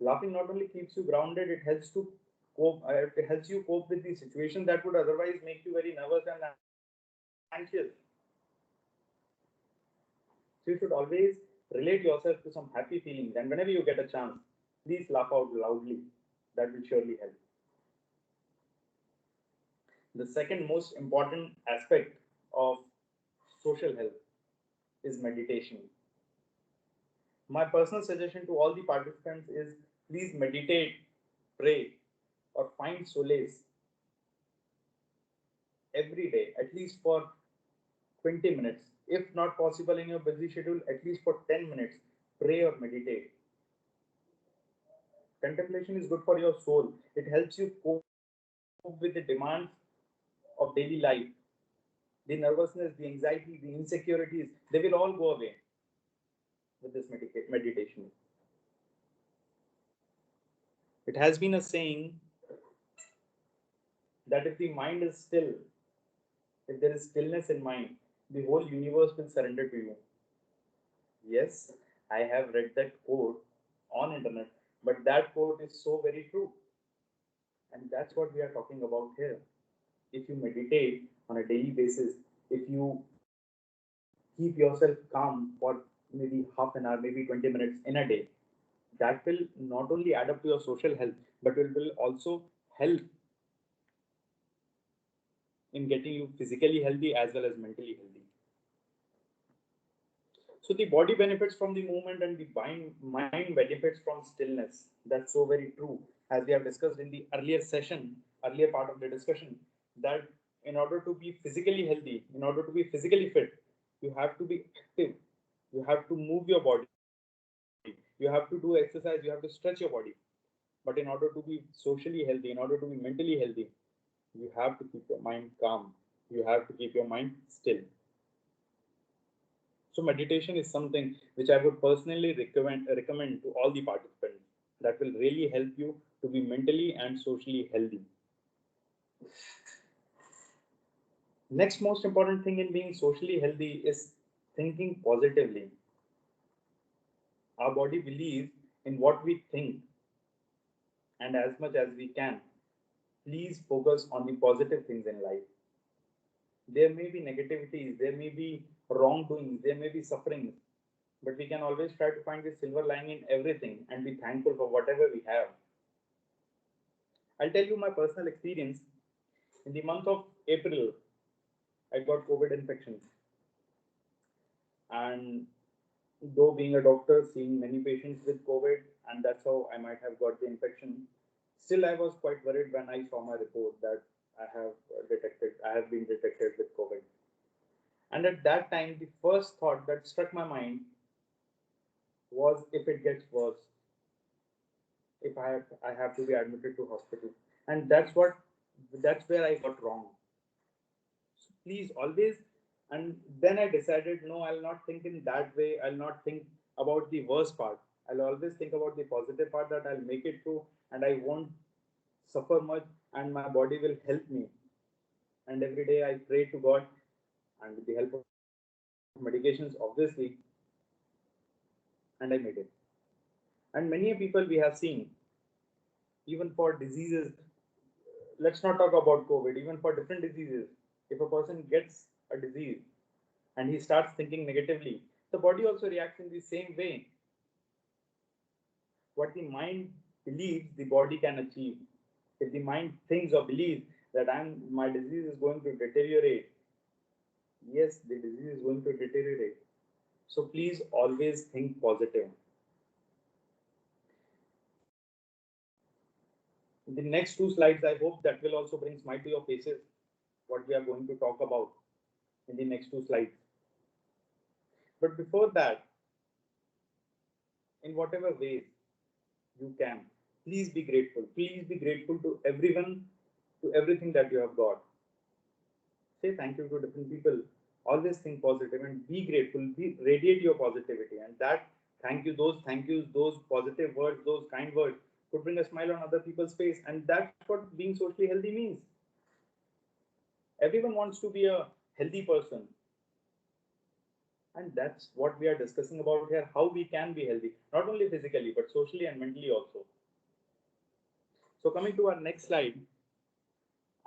Laughing not only keeps you grounded, it helps to cope. It helps you cope with the situation that would otherwise make you very nervous and anxious. So you should always relate yourself to some happy feelings, and whenever you get a chance, please laugh out loudly. That will surely help. The second most important aspect of social health is meditation. My personal suggestion to all the participants is please meditate, pray, or find solace every day, at least for 20 minutes. If not possible in your busy schedule, at least for 10 minutes, pray or meditate. Contemplation is good for your soul. It helps you cope with the demands of daily life. The nervousness, the anxiety, the insecurities, they will all go away with this meditation. It has been a saying that if the mind is still, if there is stillness in mind, the whole universe will surrender to you. Yes, I have read that quote on internet, but that quote is so very true. And that's what we are talking about here. If you meditate on a daily basis, if you keep yourself calm for maybe half an hour, maybe 20 minutes in a day, that will not only add up to your social health, but it will also help in getting you physically healthy as well as mentally healthy. So the body benefits from the movement and the mind benefits from stillness. That's so very true. As we have discussed in the earlier session, earlier part of the discussion, that in order to be physically healthy, in order to be physically fit, you have to be active. You have to move your body. You have to do exercise. You have to stretch your body. But in order to be socially healthy, in order to be mentally healthy, you have to keep your mind calm. You have to keep your mind still. So meditation is something which I would personally recommend to all the participants. That will really help you to be mentally and socially healthy. Next most important thing in being socially healthy is thinking positively. Our body believes in what we think, and as much as we can, please focus on the positive things in life. There may be negativities, there may be wrongdoings, there may be sufferings, but we can always try to find the silver lining in everything and be thankful for whatever we have. I'll tell you my personal experience. In the month of April, I got COVID infection. And though being a doctor, seeing many patients with COVID, and that's how I might have got the infection, still I was quite worried when I saw my report that I have been detected with COVID. And at that time, the first thought that struck my mind was if it gets worse, if I have to be admitted to hospital. And that's where I got wrong. So please always, and then I decided, no, I'll not think in that way. I'll not think about the worst part. I'll always think about the positive part, that I'll make it through and I won't suffer much and my body will help me. And every day I pray to God, and with the help of medications, obviously, and I made it. And many people we have seen, even for diseases, let's not talk about COVID, even for different diseases, If a person gets a disease and he starts thinking negatively, the body also reacts in the same way. What the mind believes, the body can achieve. If the mind thinks or believes that my disease is going to deteriorate, yes, the disease is going to deteriorate. So please always think positive. In the next two slides, I hope that will also bring smile to your faces, what we are going to talk about in the next two slides. But before that, in whatever ways you can, please be grateful. Please be grateful to everyone, to everything that you have got. Say thank you to different people. Always think positive and be grateful. Radiate your positivity, and that thank yous, those positive words, those kind words could bring a smile on other people's face, and that's what being socially healthy means. Everyone wants to be a healthy person, and that's what we are discussing about here, how we can be healthy, not only physically but socially and mentally also. So coming to our next slide,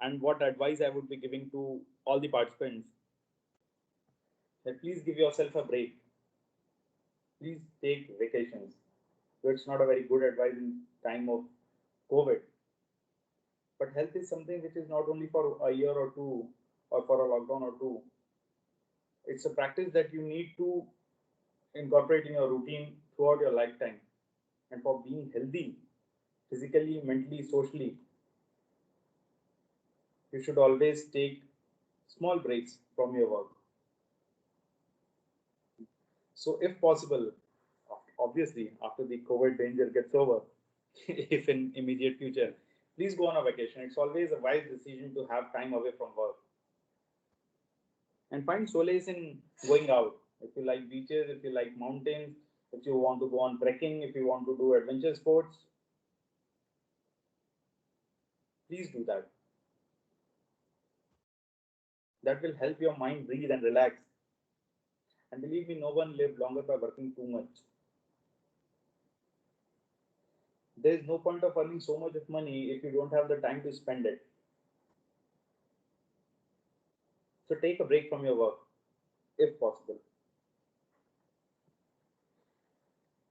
and what advice I would be giving to all the participants, that please give yourself a break. Please take vacations. So it's not a very good advice in time of COVID, but health is something which is not only for a year or two or for a lockdown or two. It's a practice that you need to incorporate in your routine throughout your lifetime. And for being healthy, physically, mentally, socially, you should always take small breaks from your work. So, if possible, obviously, after the COVID danger gets over, if in immediate future, please go on a vacation. It's always a wise decision to have time away from work. And find solace in going out. If you like beaches, if you like mountains, if you want to go on trekking, if you want to do adventure sports, please do that. That will help your mind breathe and relax. And believe me, no one lived longer by working too much. There is no point of earning so much of money if you don't have the time to spend it. So take a break from your work, if possible.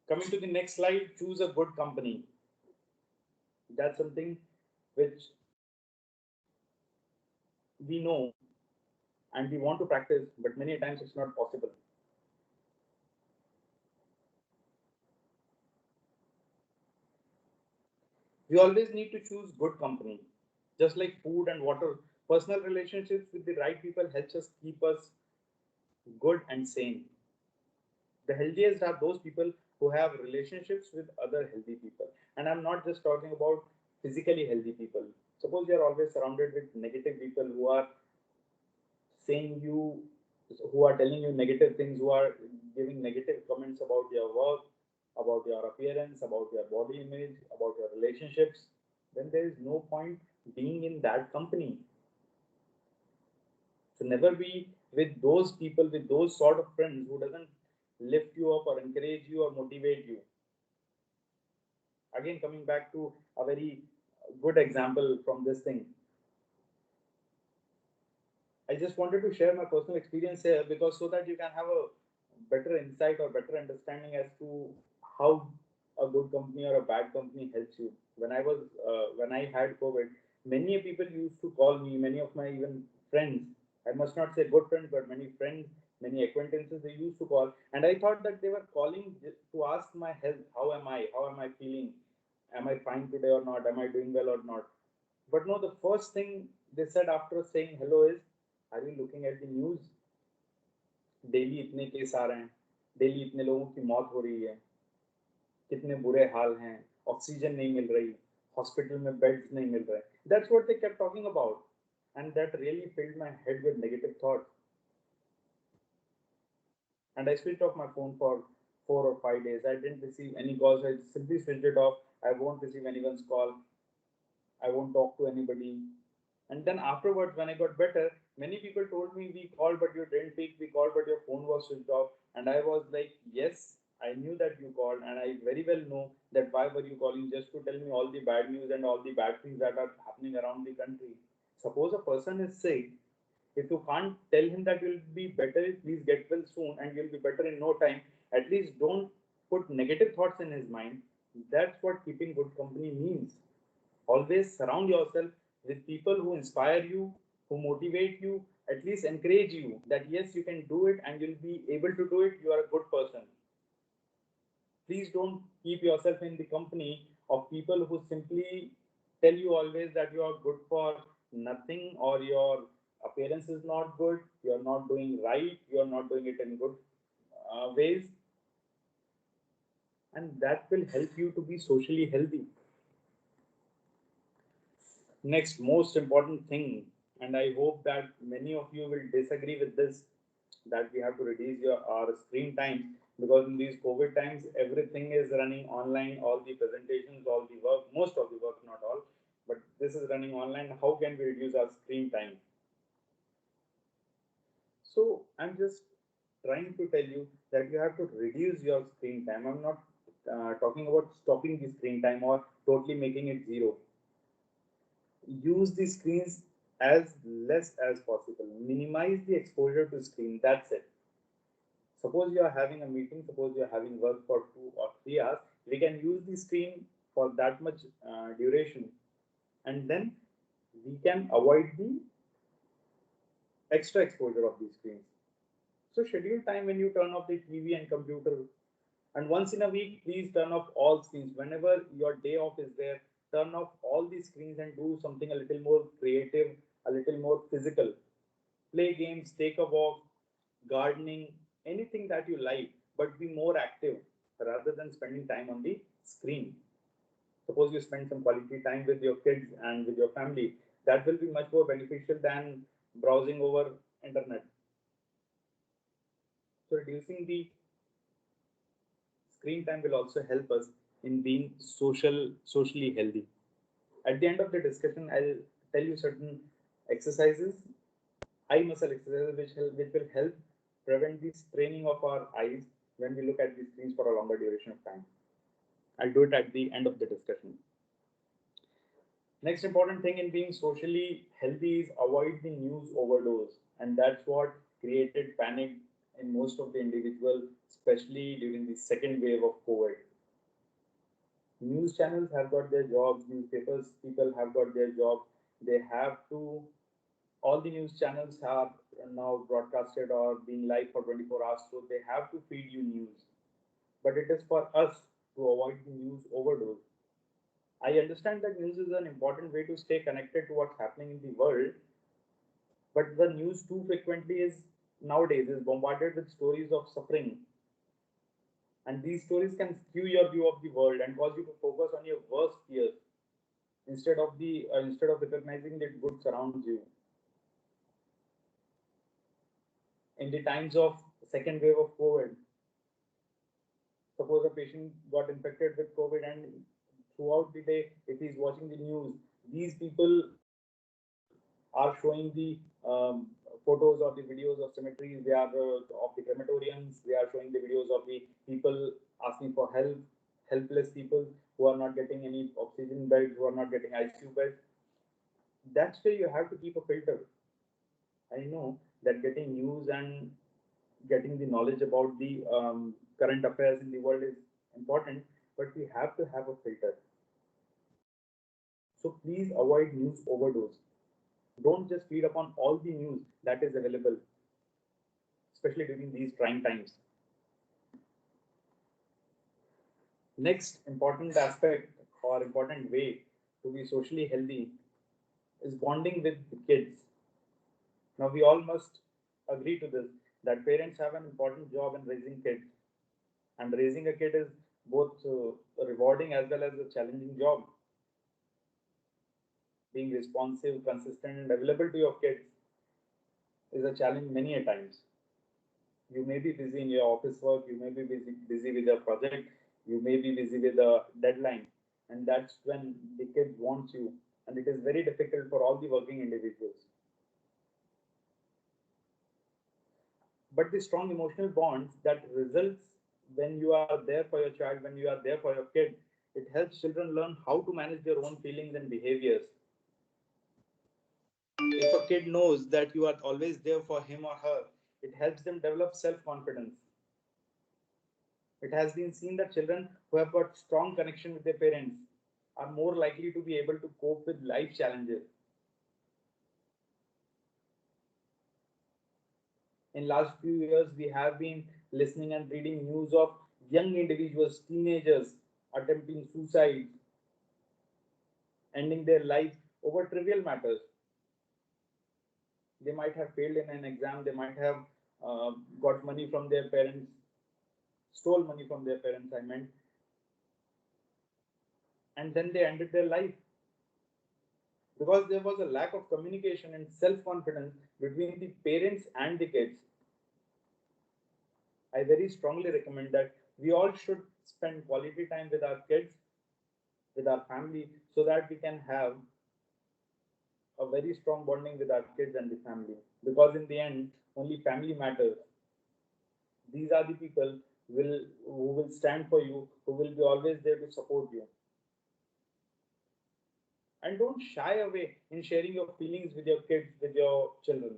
Coming to the next slide, choose a good company. That's something which we know and we want to practice, but many times it's not possible. We always need to choose good company. Just like food and water, personal relationships with the right people helps us keep us good and sane. The healthiest are those people who have relationships with other healthy people. And I'm not just talking about physically healthy people. Suppose you're always surrounded with negative people who are saying you, who are telling you negative things, who are giving negative comments about your work, about your appearance, about your body image, about your relationships, then there is no point being in that company. So never be with those people, with those sort of friends who doesn't lift you up or encourage you or motivate you. Again, coming back to a very good example from this thing, I just wanted to share my personal experience here because so that you can have a better insight or better understanding as to how a good company or a bad company helps you. When I had COVID, many people used to call me, many of my even friends, I must not say good friends, but many friends, many acquaintances, they used to call, and I thought that they were calling to ask my health. How am I? How am I feeling? Am I fine today or not? Am I doing well or not? But no, the first thing they said after saying hello is, are you looking at the news? Daily इतने case आ रहे हैं, daily इतने लोगों की मौत हो रही है, कितने बुरे हाल हैं, ऑक्सीजन नहीं मिल रही, हॉस्पिटल में बेड्स नहीं मिल रहे. That's what they kept talking about, and that really filled my head with negative thoughts. And I switched off my phone for 4 or 5 days. I didn't receive any calls. I simply switched it off. I won't receive anyone's call. I won't talk to anybody. And then afterwards, when I got better, many people told me, we called, but you didn't pick. We called, but your phone was switched off. And I was like, yes, I knew that you called. And I very well know that why were you calling? Just to tell me all the bad news and all the bad things that are happening around the country. Suppose a person is sick, If you can't tell him that you'll be better, please get well soon and you'll be better in no time, at least don't put negative thoughts in his mind. That's what keeping good company means. Always surround yourself with people who inspire you, who motivate you, at least encourage you that yes, you can do it and you'll be able to do it. You are a good person. Please don't keep yourself in the company of people who simply tell you always that you are good for nothing, or your appearance is not good, you're not doing right, you're not doing it in good ways, and that will help you to be socially healthy. Next most important thing, and I hope that many of you will disagree with this, that we have to reduce our screen time, because in these COVID times, everything is running online, all the presentations, all the work, most of the work, not all, but this is running online. How can we reduce our screen time? So I'm just trying to tell you that you have to reduce your screen time. I'm not talking about stopping the screen time or totally making it zero. Use the screens as less as possible. Minimize the exposure to screen. That's it. Suppose you are having a meeting, suppose you are having work for 2 or 3 hours, we can use the screen for that much duration, and then we can avoid the extra exposure of these screens. So schedule time when you turn off the TV and computer, and once in a week, please turn off all screens. Whenever your day off is there, turn off all these screens and do something a little more creative, a little more physical. Play games, take a walk, gardening, anything that you like, but be more active rather than spending time on the screen. Suppose you spend some quality time with your kids and with your family, that will be much more beneficial than browsing over internet. So reducing the screen time will also help us in being socially healthy. At the end of the discussion, I'll tell you certain exercises, eye muscle exercises, which will help prevent the straining of our eyes when we look at the screens for a longer duration of time. I'll do it at the end of the discussion. Next important thing in being socially healthy is avoid the news overdose, and that's what created panic in most of the individuals, especially during the second wave of COVID. News channels have got their jobs, newspapers people have got their jobs. They have to, all the news channels are now broadcasted or being live for 24 hours, so they have to feed you news. But it is for us to avoid the news overdose. I understand that news is an important way to stay connected to what's happening in the world, but the news too frequently is nowadays is bombarded with stories of suffering, and these stories can skew your view of the world and cause you to focus on your worst fears instead of recognizing that good surrounds you. In the times of second wave of COVID, suppose a patient got infected with COVID, and throughout the day, if he's watching the news, these people are showing the photos or the videos of cemeteries, they are of the crematoriums, they are showing the videos of the people asking for help, helpless people who are not getting any oxygen beds, who are not getting ICU beds. That's where you have to keep a filter. I know that getting news and getting the knowledge about the current affairs in the world is important, but we have to have a filter. So please avoid news overdose. Don't just feed upon all the news that is available, especially during these trying times. Next important aspect or important way to be socially healthy is bonding with the kids. Now, we all must agree to this, that parents have an important job in raising kids, and raising a kid is both rewarding as well as a challenging job. Being responsive, consistent, and available to your kids is a challenge many a times. You may be busy in your office work, you may be busy with your project, you may be busy with a deadline, and that's when the kid wants you, and it is very difficult for all the working individuals. But the strong emotional bonds that results when you are there for your child, when you are there for your kid, it helps children learn how to manage their own feelings and behaviors. If a kid knows that you are always there for him or her, it helps them develop self-confidence. It has been seen that children who have got strong connection with their parents are more likely to be able to cope with life challenges. In last few years, we have been listening and reading news of young individuals, teenagers attempting suicide, ending their life over trivial matters. They might have failed in an exam, they might have got money from their parents, stole money from their parents, I meant, and then they ended their life because there was a lack of communication and self confidence between the parents and the kids. I very strongly recommend that we all should spend quality time with our kids, with our family, so that we can have a very strong bonding with our kids and the family. Because in the end, only family matters. These are the people who will stand for you, who will be always there to support you. And don't shy away in sharing your feelings with your kids, with your children.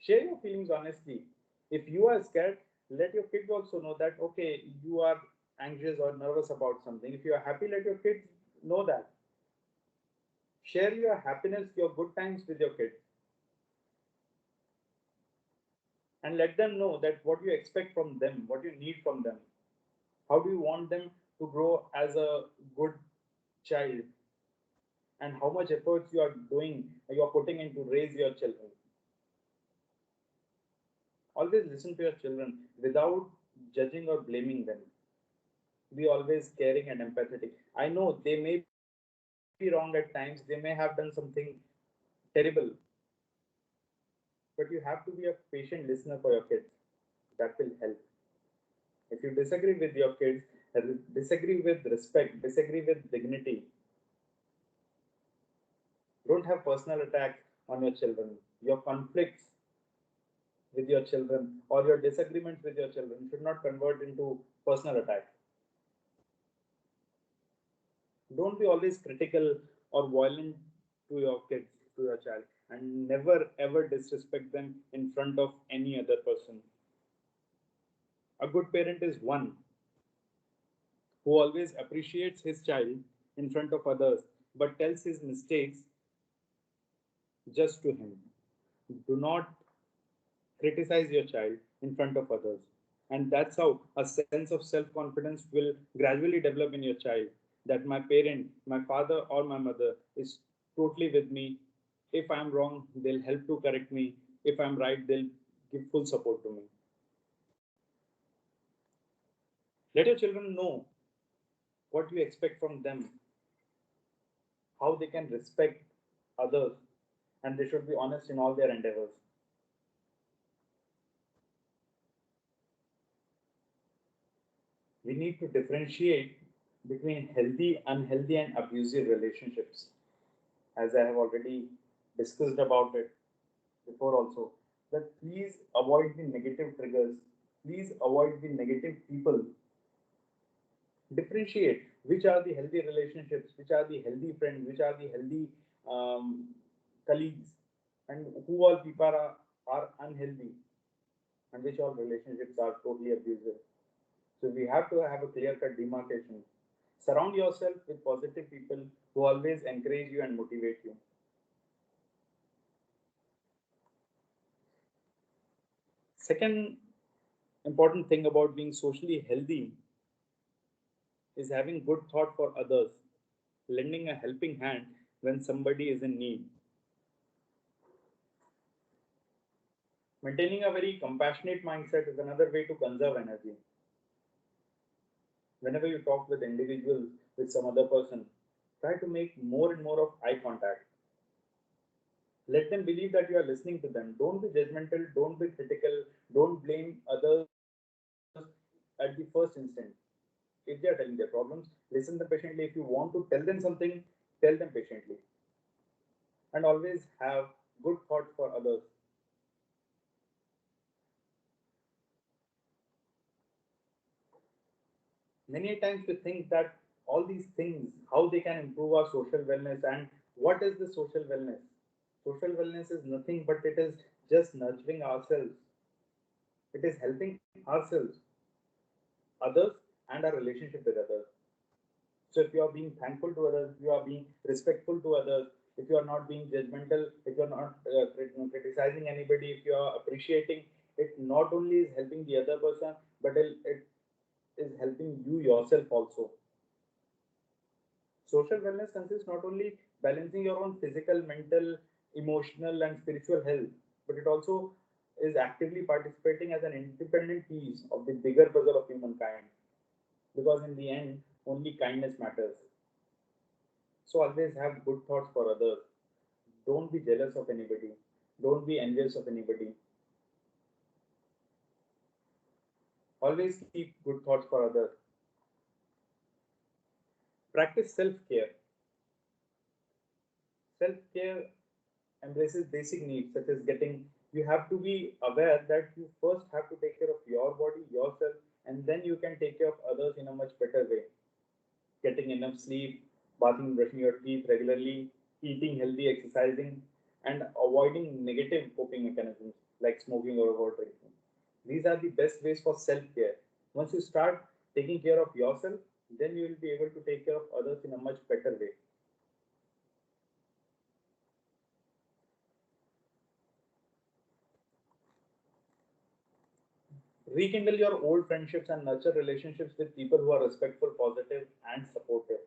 Share your feelings honestly. If you are scared, let your kids also know that okay, you are anxious or nervous about something. If you are happy, let your kids know that. Share your happiness, your good times with your kids, and let them know that what you expect from them, what you need from them. How do you want them to grow as a good child, and how much efforts you are putting in to raise your children. Always listen to your children without judging or blaming them. Be always caring and empathetic. I know they may be wrong at times, they may have done something terrible, but you have to be a patient listener for your kids. That will help. If you disagree with your kids, disagree with respect, disagree with dignity. Don't have personal attacks on your children. Your conflicts with your children or your disagreements with your children should not convert into personal attacks. Don't be always critical or violent to your kids, to your child, and never ever disrespect them in front of any other person. A good parent is one who always appreciates his child in front of others but tells his mistakes just to him. Do not criticize your child in front of others. And that's how a sense of self confidence will gradually develop in your child, that my parent, my father or my mother is totally with me. If I'm wrong, they'll help to correct me. If I'm right, they'll give full support to me. Let your children know what you expect from them, how they can respect others, and they should be honest in all their endeavors. We need to differentiate between healthy, unhealthy, and abusive relationships. As I have already discussed about it before also, that please avoid the negative triggers, please avoid the negative people. Differentiate which are the healthy relationships, which are the healthy friends, which are the healthy um, colleagues, and who all people are unhealthy, and which all relationships are totally abusive. So we have to have a clear-cut demarcation. Surround yourself with positive people who always encourage you and motivate you. Second important thing about being socially healthy is having good thought for others, lending a helping hand when somebody is in need. Maintaining a very compassionate mindset is another way to conserve energy. Whenever you talk with individuals, with some other person, try to make more and more of eye contact. Let them believe that you are listening to them. Don't be judgmental, don't be critical, don't blame others at the first instant. If they are telling their problems, listen them patiently. If you want to tell them something, tell them patiently. And always have good thoughts for others. Many times we think that all these things, how they can improve our social wellness, and what is the social wellness? Social wellness is nothing but it is just nurturing ourselves. It is helping ourselves, others, and our relationship with others. So if you are being thankful to others, if you are being respectful to others, if you are not being judgmental, if you are not criticizing anybody, if you are appreciating, it not only is helping the other person, but it is helping you yourself also. Social wellness consists not only balancing your own physical, mental, emotional, and spiritual health, but it also is actively participating as an independent piece of the bigger puzzle of humankind. Because in the end, only kindness matters. So always have good thoughts for others. Don't be jealous of anybody. Don't be envious of anybody. Always keep good thoughts for others. Practice self care. Self care embraces basic needs such as getting, you have to be aware that you first have to take care of your body, yourself, and then you can take care of others in a much better way. Getting enough sleep, bathing, brushing your teeth regularly, eating healthy, exercising, and avoiding negative coping mechanisms like smoking or overdrinking. These are the best ways for self care. Once you start taking care of yourself, then you will be able to take care of others in a much better way. Rekindle your old friendships and nurture relationships with people who are respectful, positive, and supportive.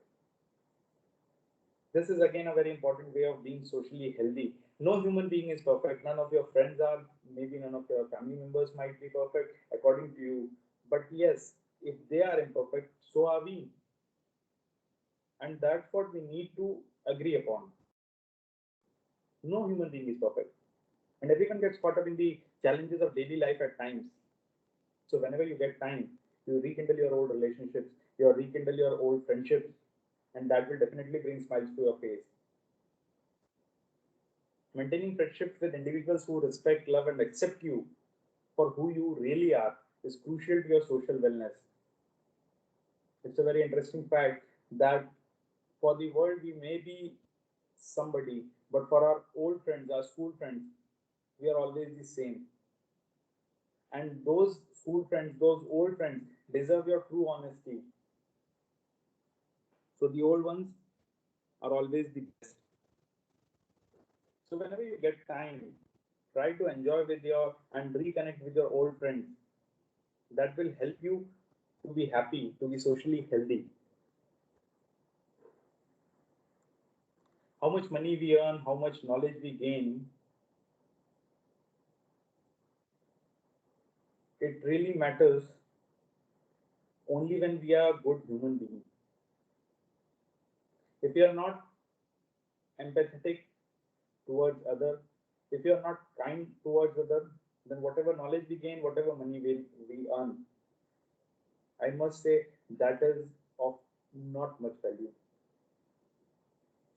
This is again a very important way of being socially healthy. No human being is perfect. None of your friends are, maybe none of your family members might be perfect according to you. But yes, if they are imperfect, so are we. And that's what we need to agree upon. No human being is perfect. And everyone gets caught up in the challenges of daily life at times. So whenever you get time, you rekindle your old relationships, you rekindle your old friendships, and that will definitely bring smiles to your face. Maintaining friendships with individuals who respect, love, and accept you for who you really are is crucial to your social wellness. It's a very interesting fact that for the world we may be somebody, but for our old friends, our school friends, we are always the same. And those school friends, those old friends deserve your true honesty. So the old ones are always the best. So whenever you get time, try to enjoy with your and reconnect with your old friends. That will help you to be happy, to be socially healthy. How much money we earn, how much knowledge we gain, it really matters only when we are good human beings. If you are not empathetic towards others, if you are not kind towards others, then whatever knowledge we gain, whatever money we earn, I must say that is of not much value.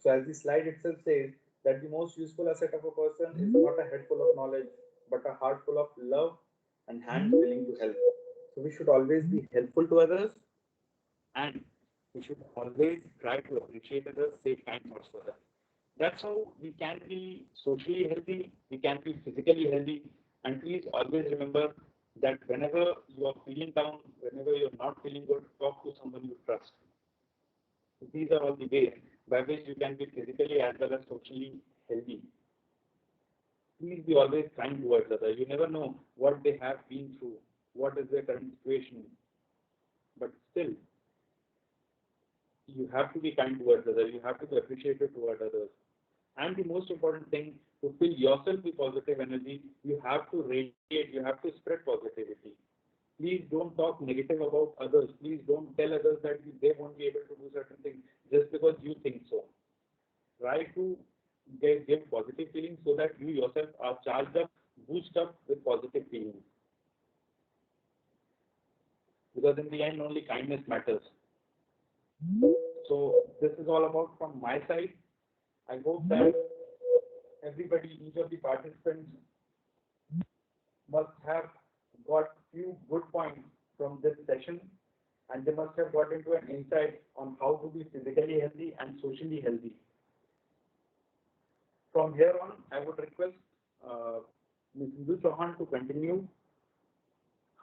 So as the slide itself says, that the most useful asset of a person is not a head full of knowledge, but a heart full of love and hands willing to help. So we should always be helpful to others, and we should always try to appreciate others, say kind words for them. That's how we can be socially healthy, we can be physically healthy, and please always remember that whenever you are feeling down, whenever you're not feeling good, talk to someone you trust. These are all the ways by which you can be physically as well as socially healthy. Please be always kind towards others. You never know what they have been through, what is their current situation, but still, you have to be kind towards others. You have to be appreciative towards others. And the most important thing, to fill yourself with positive energy, you have to radiate, you have to spread positivity. Please don't talk negative about others. Please don't tell others that they won't be able to do certain things just because you think so. Try to give positive feelings so that you yourself are charged up, boost up with positive feelings. Because in the end, only kindness matters. So this is all about from my side. I hope that everybody, each of the participants must have got few good points from this session, and they must have got into an insight on how to be physically healthy and socially healthy. from here on, I would request Ms. Indu Chauhan to continue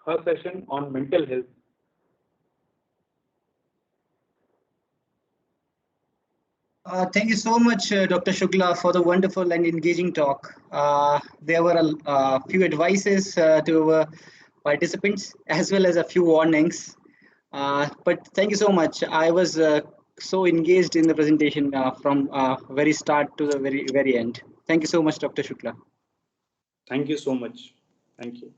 her session on mental health. Thank you so much, Dr. Shukla, for the wonderful and engaging talk. There were a few advices to our participants as well as a few warnings. But thank you so much. I was so engaged in the presentation from very start to the very end. Thank you so much, Dr. Shukla. Thank you so much. Thank you.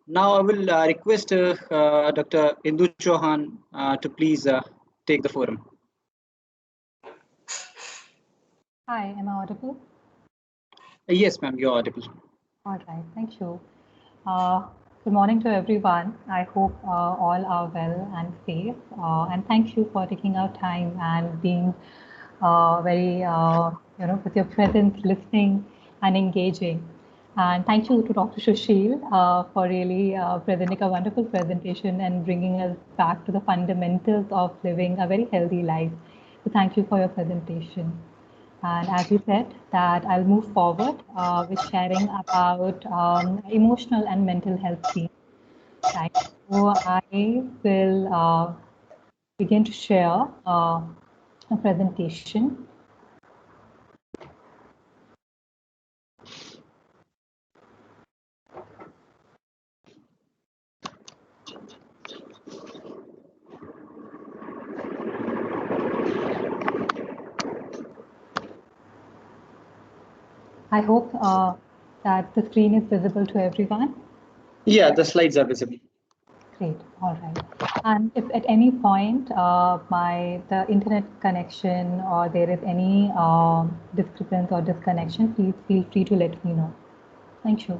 Now I will request Dr. Indu Chauhan to please take the forum. Hi, am I audible? Yes, ma'am, you're audible. All right, thank you. Good morning to everyone. I hope all are well and safe. And thank you for taking out time and being very, with your presence, listening and engaging. And thank you to Dr. Sushil for really presenting a wonderful presentation and bringing us back to the fundamentals of living a very healthy life. So thank you for your presentation. And as you said, that I'll move forward with sharing about emotional and mental health themes. Right. So I will begin to share a presentation. I hope that the screen is visible to everyone. Yeah, the slides are visible. Great. All right. And if at any point the internet connection or there is any discrepancy or disconnection, please feel free to let me know. Thank you.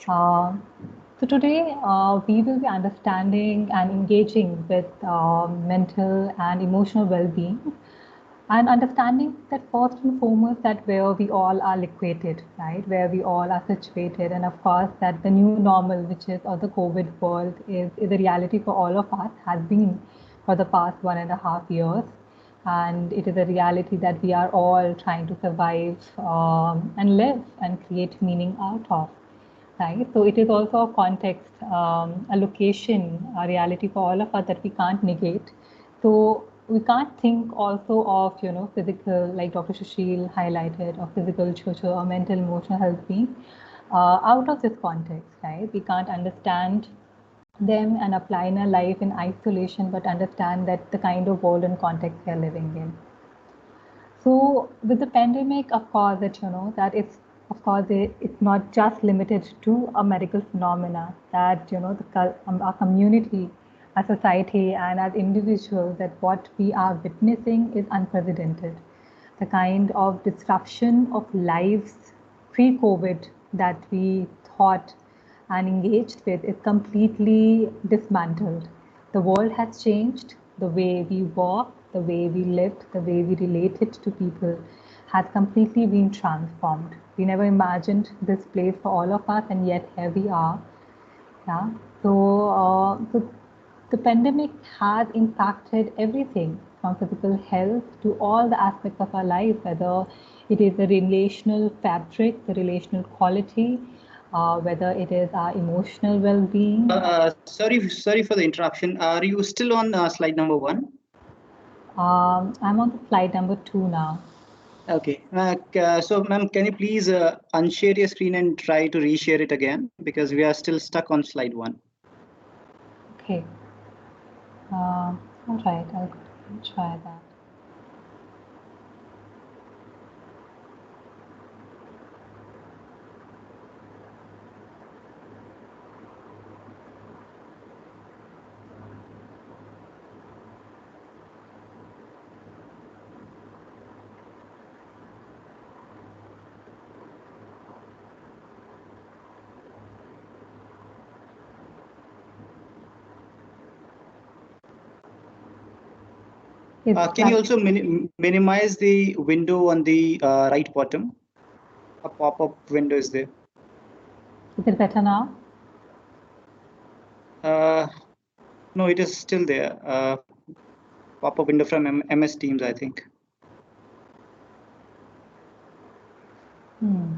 So today we will be understanding and engaging with mental and emotional well-being, and understanding that first and foremost that where we all are located, right, where we all are situated, and of course that the new normal, which is or the COVID world, is a reality for all of us, has been for the past 1.5 years, and it is a reality that we are all trying to survive and live and create meaning out of. Right. So it is also a context, a location, a reality for all of us that we can't negate. So we can't think also of, physical, like Dr. Sushil highlighted, of physical, social, or mental, emotional health being out of this context, right? We can't understand them and apply in our life in isolation, but understand that the kind of world and context we are living in. So with the pandemic, of course, that it's not just limited to a medical phenomena, that, our community, our society, and as individuals, that what we are witnessing is unprecedented. The kind of disruption of lives pre-COVID that we thought and engaged with is completely dismantled. The world has changed. The way we walk, the way we lived, the way we related to people has completely been transformed. We never imagined this place for all of us, and yet here we are. Yeah. So the pandemic has impacted everything from physical health to all the aspects of our life, whether it is the relational fabric, the relational quality, whether it is our emotional well-being. Sorry for the interruption. Are you still on slide number 1? I'm on the slide number 2 now. Okay. So, ma'am, can you please unshare your screen and try to reshare it again, because we are still stuck on slide 1. Okay. All right. I'll try that. Can you also minimize the window on the right bottom? A pop-up window is there. Is it better now? No, it is still there. Pop-up window from MS Teams, I think. So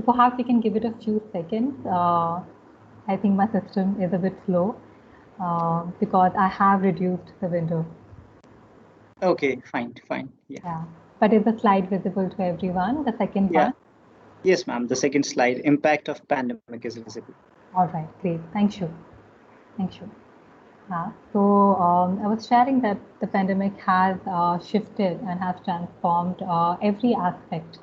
perhaps we can give it a few seconds. I think my system is a bit slow because I have reduced the window. Okay, fine. Yeah. But is the slide visible to everyone? The second Yeah. one? Yes, ma'am. The second slide, impact of pandemic, is visible. All right, great. Thank you. So I was sharing that the pandemic has shifted and has transformed every aspect,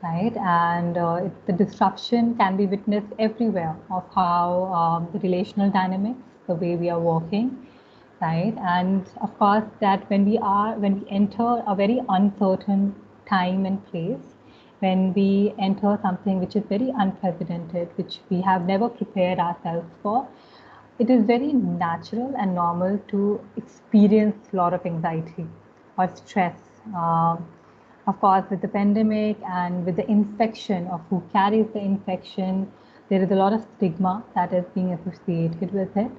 right? And the disruption can be witnessed everywhere of how the relational dynamics, the way we are working, right? And of course, that when we enter a very uncertain time and place, when we enter something which is very unprecedented, which we have never prepared ourselves for, it is very natural and normal to experience a lot of anxiety or stress. Of course, with the pandemic and with the infection of who carries the infection, there is a lot of stigma that is being associated with it.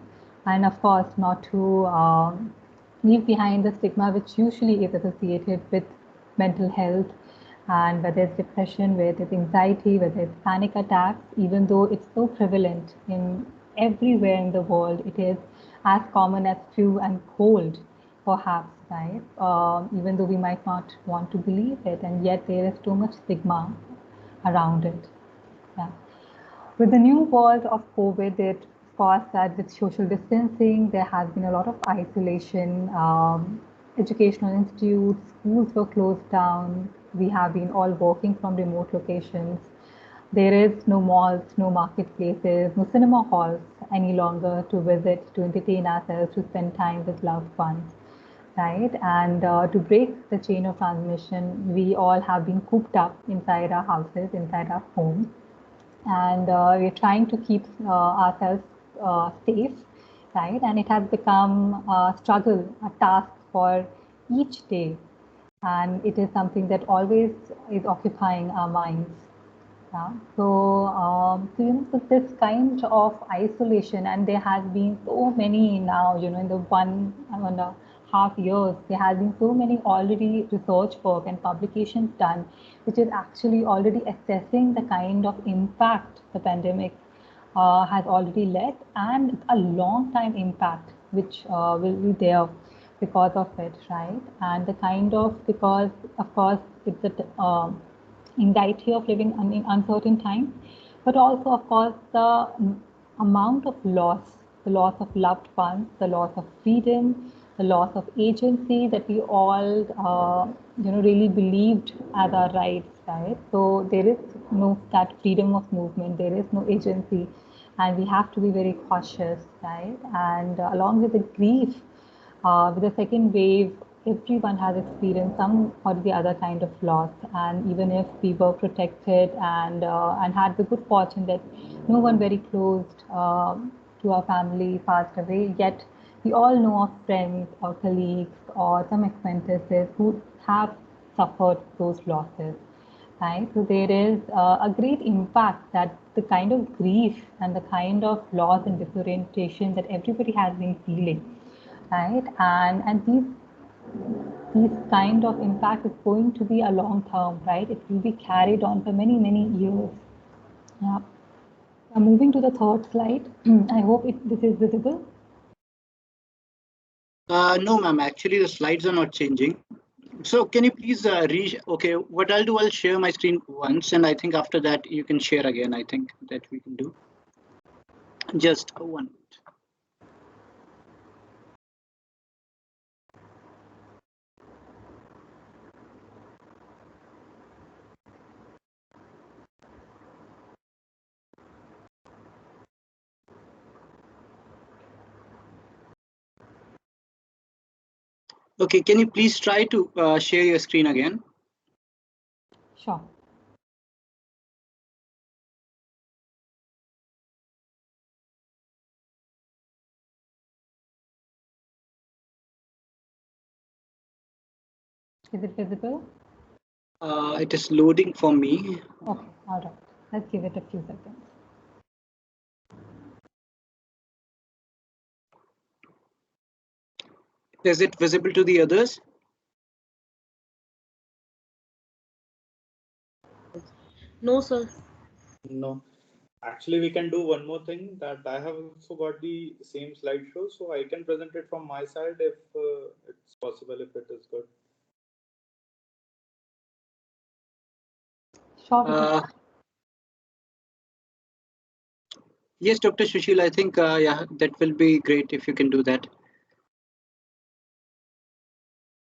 And of course, not to leave behind the stigma which usually is associated with mental health, and whether it's depression, whether it's anxiety, whether it's panic attacks, even though it's so prevalent in everywhere in the world, it is as common as flu and cold, perhaps, right? Even though we might not want to believe it, and yet there is too much stigma around it. Yeah. With the new world of COVID, it caused that with social distancing, there has been a lot of isolation. Educational institutes, schools were closed down. We have been all working from remote locations. There is no malls, no marketplaces, no cinema halls any longer to visit, to entertain ourselves, to spend time with loved ones, right? And to break the chain of transmission, we all have been cooped up inside our houses, inside our homes, and we're trying to keep ourselves safe, right? And it has become a struggle, a task for each day, and it is something that always is occupying our minds. Yeah. So you know, so this kind of isolation, and there has been so many now, you know, in the 1.5 years, there has been so many already research work and publications done, which is actually already assessing the kind of impact the pandemic has already led, and a long time impact which will be there because of it, right? And the kind of, because of course it's the anxiety of living in uncertain times, but also, of course, the amount of loss, the loss of loved ones, the loss of freedom, the loss of agency that we all, really believed as our rights, right? So there is no that freedom of movement, there is no agency, and we have to be very cautious, right? And along with the grief, with the second wave, everyone has experienced some or the other kind of loss. And even if we were protected and had the good fortune that no one very close to our family passed away, yet we all know of friends or colleagues or some acquaintances who have suffered those losses, right? So there is a great impact that the kind of grief and the kind of loss and disorientation that everybody has been feeling, right? And these kind of impact is going to be a long term, right? It will be carried on for many years. Yeah. Now moving to the third slide. I hope this is visible. No, ma'am. Actually, the slides are not changing. So can you please okay, what I'll do, I'll share my screen once, and I think after that you can share again. I think that we can do. Just one. Okay, can you please try to share your screen again? Sure. Is it visible? It is loading for me. Okay, all right. Let's give it a few seconds. Is it visible to the others? No, sir. No. Actually, we can do one more thing, that I have also got the same slideshow, so I can present it from my side if it's possible, if it is good. Sure. Yes, Dr. Sushil, I think yeah, that will be great if you can do that.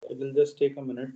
It will just take a minute.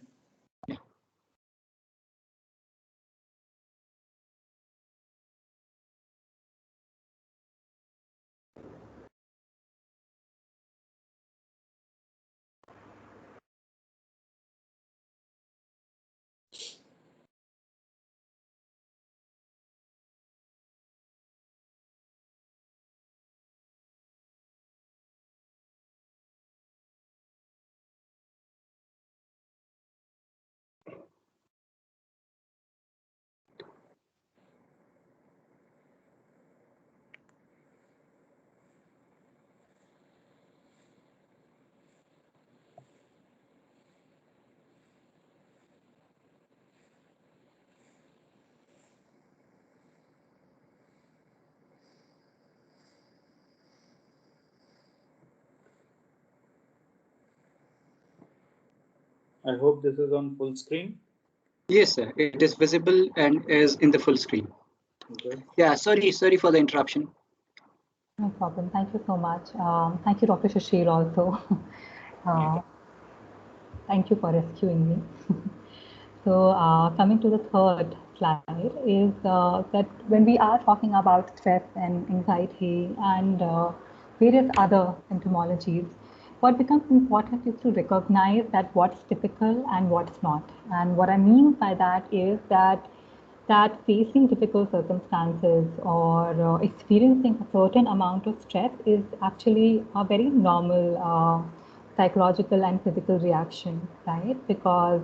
I hope this is on full screen. Yes, sir. It is visible and is in the full screen. Okay. Yeah, sorry for the interruption. No problem. Thank you so much. Thank you, Dr. Sushil, also. Thank you for rescuing me. So, coming to the third slide is that when we are talking about stress and anxiety and various other symptomologies, what becomes important is to recognize that what's typical and what's not. And what I mean by that is that facing difficult circumstances or experiencing a certain amount of stress is actually a very normal psychological and physical reaction, right? Because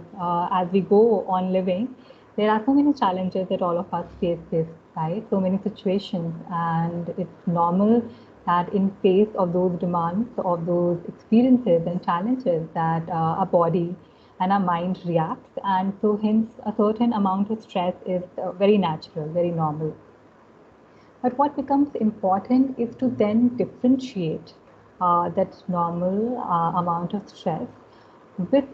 as we go on living, there are so many challenges that all of us face this, right? So many situations, and it's normal that in face of those demands, of those experiences and challenges, that our body and our mind reacts, and so hence a certain amount of stress is very natural, very normal. But what becomes important is to then differentiate that normal amount of stress with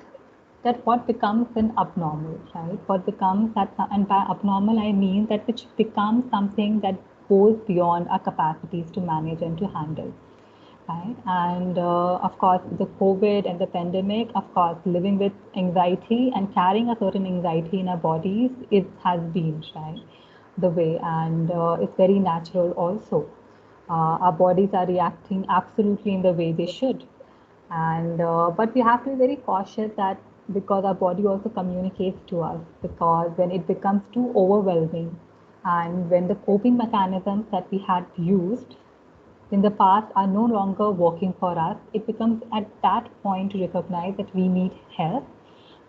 that what becomes an abnormal, right? What becomes that, and by abnormal I mean that which becomes something that goes beyond our capacities to manage and to handle. Right? And of course, the COVID and the pandemic, of course, living with anxiety and carrying a certain anxiety in our bodies, it has been, right, the way, and it's very natural also. Our bodies are reacting absolutely in the way they should. And but we have to be very cautious that because our body also communicates to us, because when it becomes too overwhelming and when the coping mechanisms that we had used in the past are no longer working for us, it becomes at that point to recognize that we need help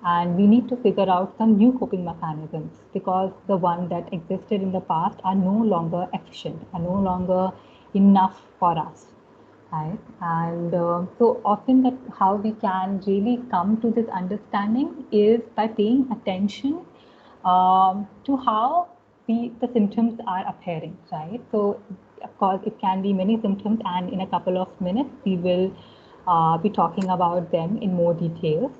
and we need to figure out some new coping mechanisms, because the ones that existed in the past are no longer efficient, are no longer enough for us. Right? And so often that how we can really come to this understanding is by paying attention to how the symptoms are appearing, right? So of course it can be many symptoms, and in a couple of minutes we will be talking about them in more details.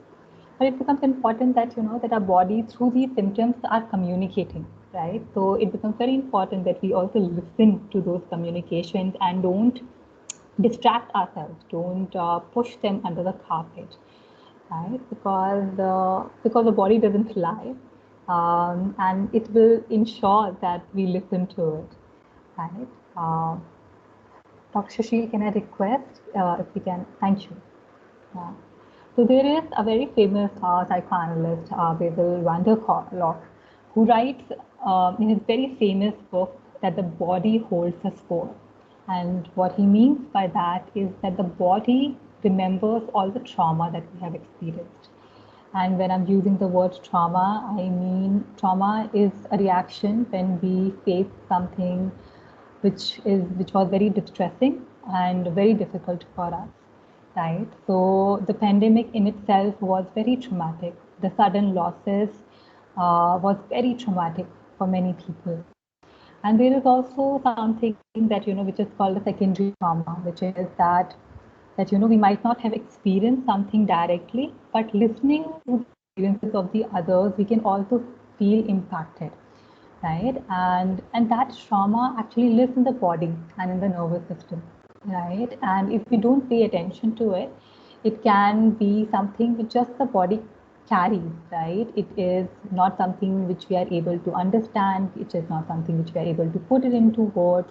But it becomes important that that our body through these symptoms are communicating, right? So it becomes very important that we also listen to those communications and don't distract ourselves, don't push them under the carpet, right? Because the body doesn't lie, and it will ensure that we listen to it, right? Dr. Shashil, can I request if we can? Thank you. Yeah. So there is a very famous psychoanalyst, Basil van der Kolk, who writes in his very famous book that the body holds a score. And what he means by that is that the body remembers all the trauma that we have experienced. And when I'm using the word trauma, I mean trauma is a reaction when we face something which was very distressing and very difficult for us, right? So the pandemic in itself was very traumatic. The sudden losses was very traumatic for many people. And there is also something that, which is called a secondary trauma, which is that we might not have experienced something directly, but listening to the experiences of the others, we can also feel impacted, right? And that trauma actually lives in the body and in the nervous system, right? And if we don't pay attention to it, it can be something which just the body carries, right? It is not something which we are able to understand. It is not something which we are able to put it into words,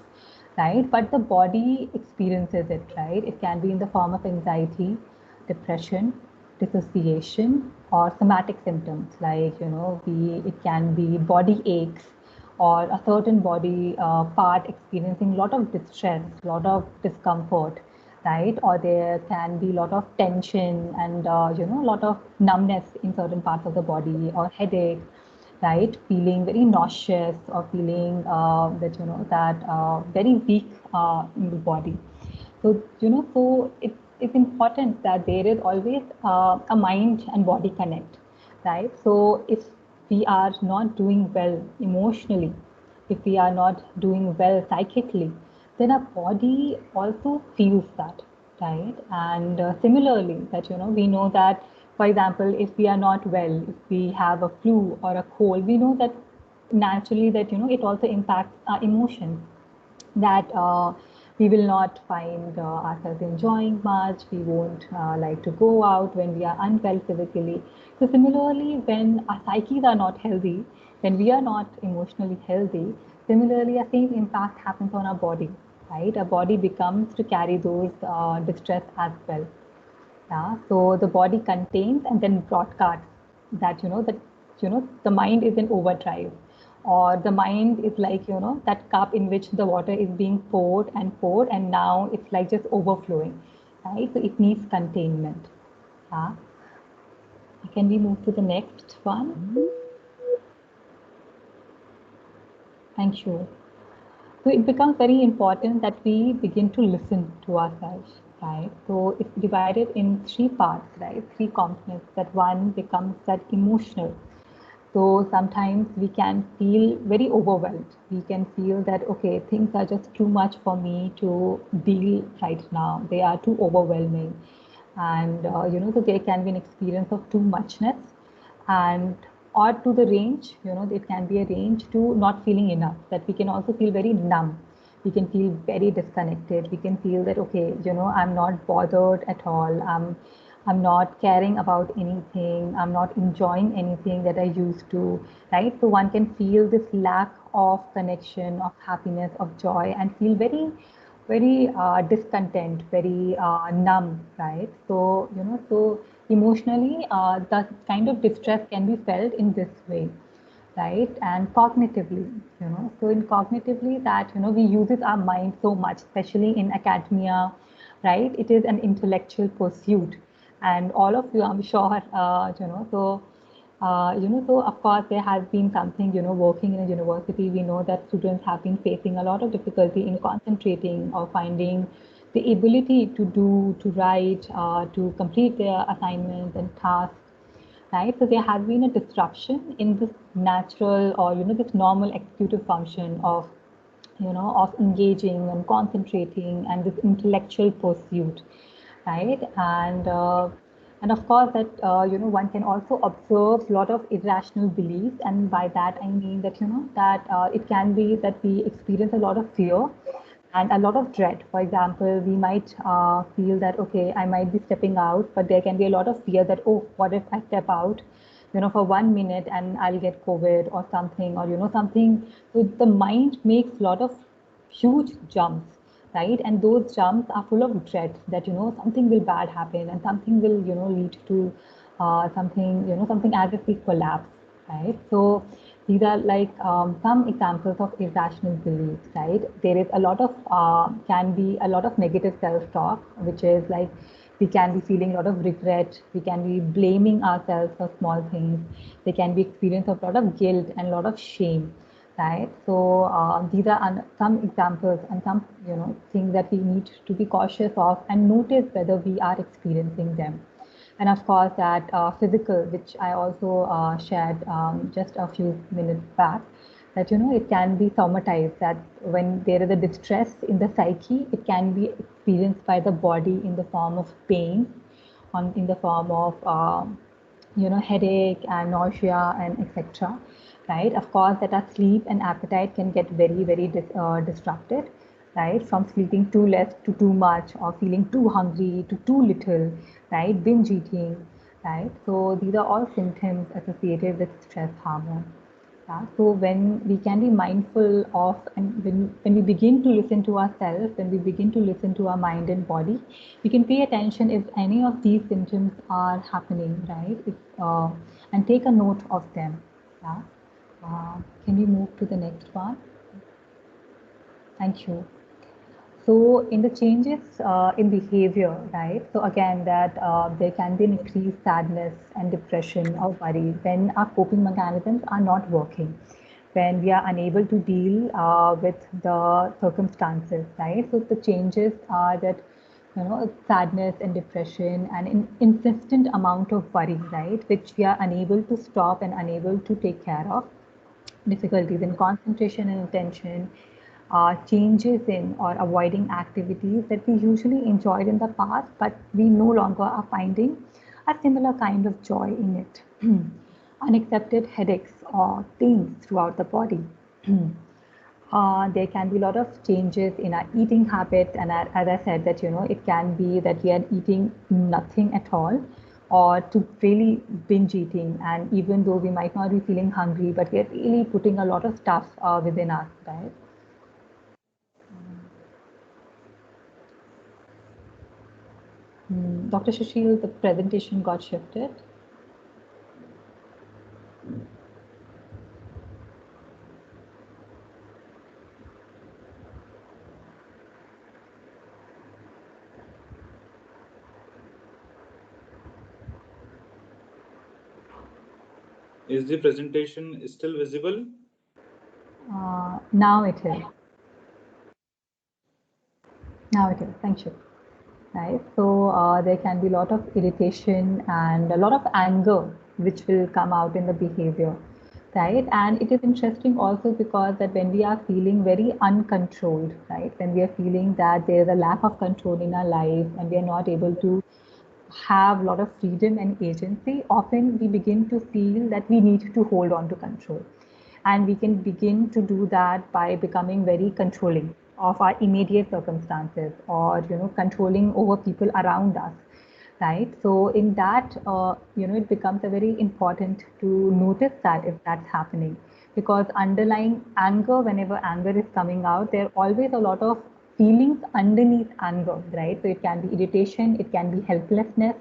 right? But the body experiences it, right? It can be in the form of anxiety, depression, dissociation, or somatic symptoms like, it can be body aches or a certain body part experiencing a lot of distress, a lot of discomfort, right? Or there can be a lot of tension and, a lot of numbness in certain parts of the body or headache, right? Feeling very nauseous or feeling that very weak in the body. So, so it's important that there is always a mind and body connect, right? So if we are not doing well emotionally, if we are not doing well psychically, then our body also feels that, right? And similarly, that, we know that, for example, if we are not well, if we have a flu or a cold, we know that naturally that, it also impacts our emotions, that we will not find ourselves enjoying much. We won't like to go out when we are unwell physically. So similarly, when our psyches are not healthy, when we are not emotionally healthy, similarly, a same impact happens on our body, right? Our body becomes to carry those distress as well. Yeah, so the body contains and then broadcasts that, the mind is in overdrive, or the mind is like, that cup in which the water is being poured, and now it's like just overflowing, right? So it needs containment. Yeah. Can we move to the next one? Thank you. So it becomes very important that we begin to listen to ourselves, right? So it's divided in three parts, right? Three components. That one becomes that emotional. So sometimes we can feel very overwhelmed. We can feel that, okay, things are just too much for me to deal right now. They are too overwhelming. And, so there can be an experience of too muchness, and or to the range, it can be a range to not feeling enough, that we can also feel very numb. We can feel very disconnected. We can feel that, okay, I'm not bothered at all. I'm not caring about anything. I'm not enjoying anything that I used to, right? So one can feel this lack of connection, of happiness, of joy, and feel very, very discontent, very numb, right? So, so emotionally, the kind of distress can be felt in this way, right? And cognitively, so in cognitively that, we uses our mind so much, especially in academia, right? It is an intellectual pursuit, and all of you, I'm sure, so of course there has been something, working in a university, we know that students have been facing a lot of difficulty in concentrating or finding the ability to do, to write, to complete their assignments and tasks, right? So there has been a disruption in this natural or, this normal executive function of, of engaging and concentrating and this intellectual pursuit, right? And of course that, one can also observe a lot of irrational beliefs. And by that, I mean that, that it can be that we experience a lot of fear and a lot of dread. For example, we might feel that, okay, I might be stepping out, but there can be a lot of fear that, oh, what if I step out, for 1 minute and I'll get COVID or something, or, something. So the mind makes a lot of huge jumps, right? And those jumps are full of dread that, something will bad happen and something will, lead to something, something as if we collapse, right? So these are like some examples of irrational beliefs, right? There is a lot of, can be a lot of negative self-talk, which is like, we can be feeling a lot of regret. We can be blaming ourselves for small things. They can be experience of a lot of guilt and a lot of shame, right? So these are some examples and some, things that we need to be cautious of and notice whether we are experiencing them. And of course, that physical, which I also shared just a few minutes back, that, it can be traumatized, that when there is a distress in the psyche, it can be experienced by the body in the form of pain, in the form of, headache and nausea and etc. Right? Of course, that our sleep and appetite can get very, very disrupted, right? From sleeping too less to too much, or feeling too hungry to too little, right? Binge eating, right? So these are all symptoms associated with stress hormone. Yeah. So when we can be mindful of, and when we begin to listen to ourselves, when we begin to listen to our mind and body, we can pay attention if any of these symptoms are happening, right? And take a note of them. Yeah. Can we move to the next one? Thank you. So in the changes in behavior, right? So again, that there can be an increased sadness and depression or worry when our coping mechanisms are not working, when we are unable to deal with the circumstances, right? So the changes are that, sadness and depression and an insistent amount of worry, right? Which we are unable to stop and unable to take care of, difficulties in concentration and attention, changes in or avoiding activities that we usually enjoyed in the past, but we no longer are finding a similar kind of joy in it. Unaccepted headaches or pains throughout the body. There can be a lot of changes in our eating habit, and as I said, that it can be that we are eating nothing at all, or to really binge eating, and even though we might not be feeling hungry, but we are really putting a lot of stuff within us, right? Dr. Sushil, the presentation got shifted. Is the presentation still visible? Now it is. Now it is. Thank you. Right. So there can be a lot of irritation and a lot of anger which will come out in the behavior, right? And it is interesting also because that when we are feeling very uncontrolled, right, when we are feeling that there is a lack of control in our life and we are not able to have a lot of freedom and agency, often we begin to feel that we need to hold on to control. And we can begin to do that by becoming very controlling of our immediate circumstances, or controlling over people around us, right? So in that, it becomes a very important to notice that if that's happening, because underlying anger, whenever anger is coming out, there are always a lot of feelings underneath anger, right? So it can be irritation, it can be helplessness,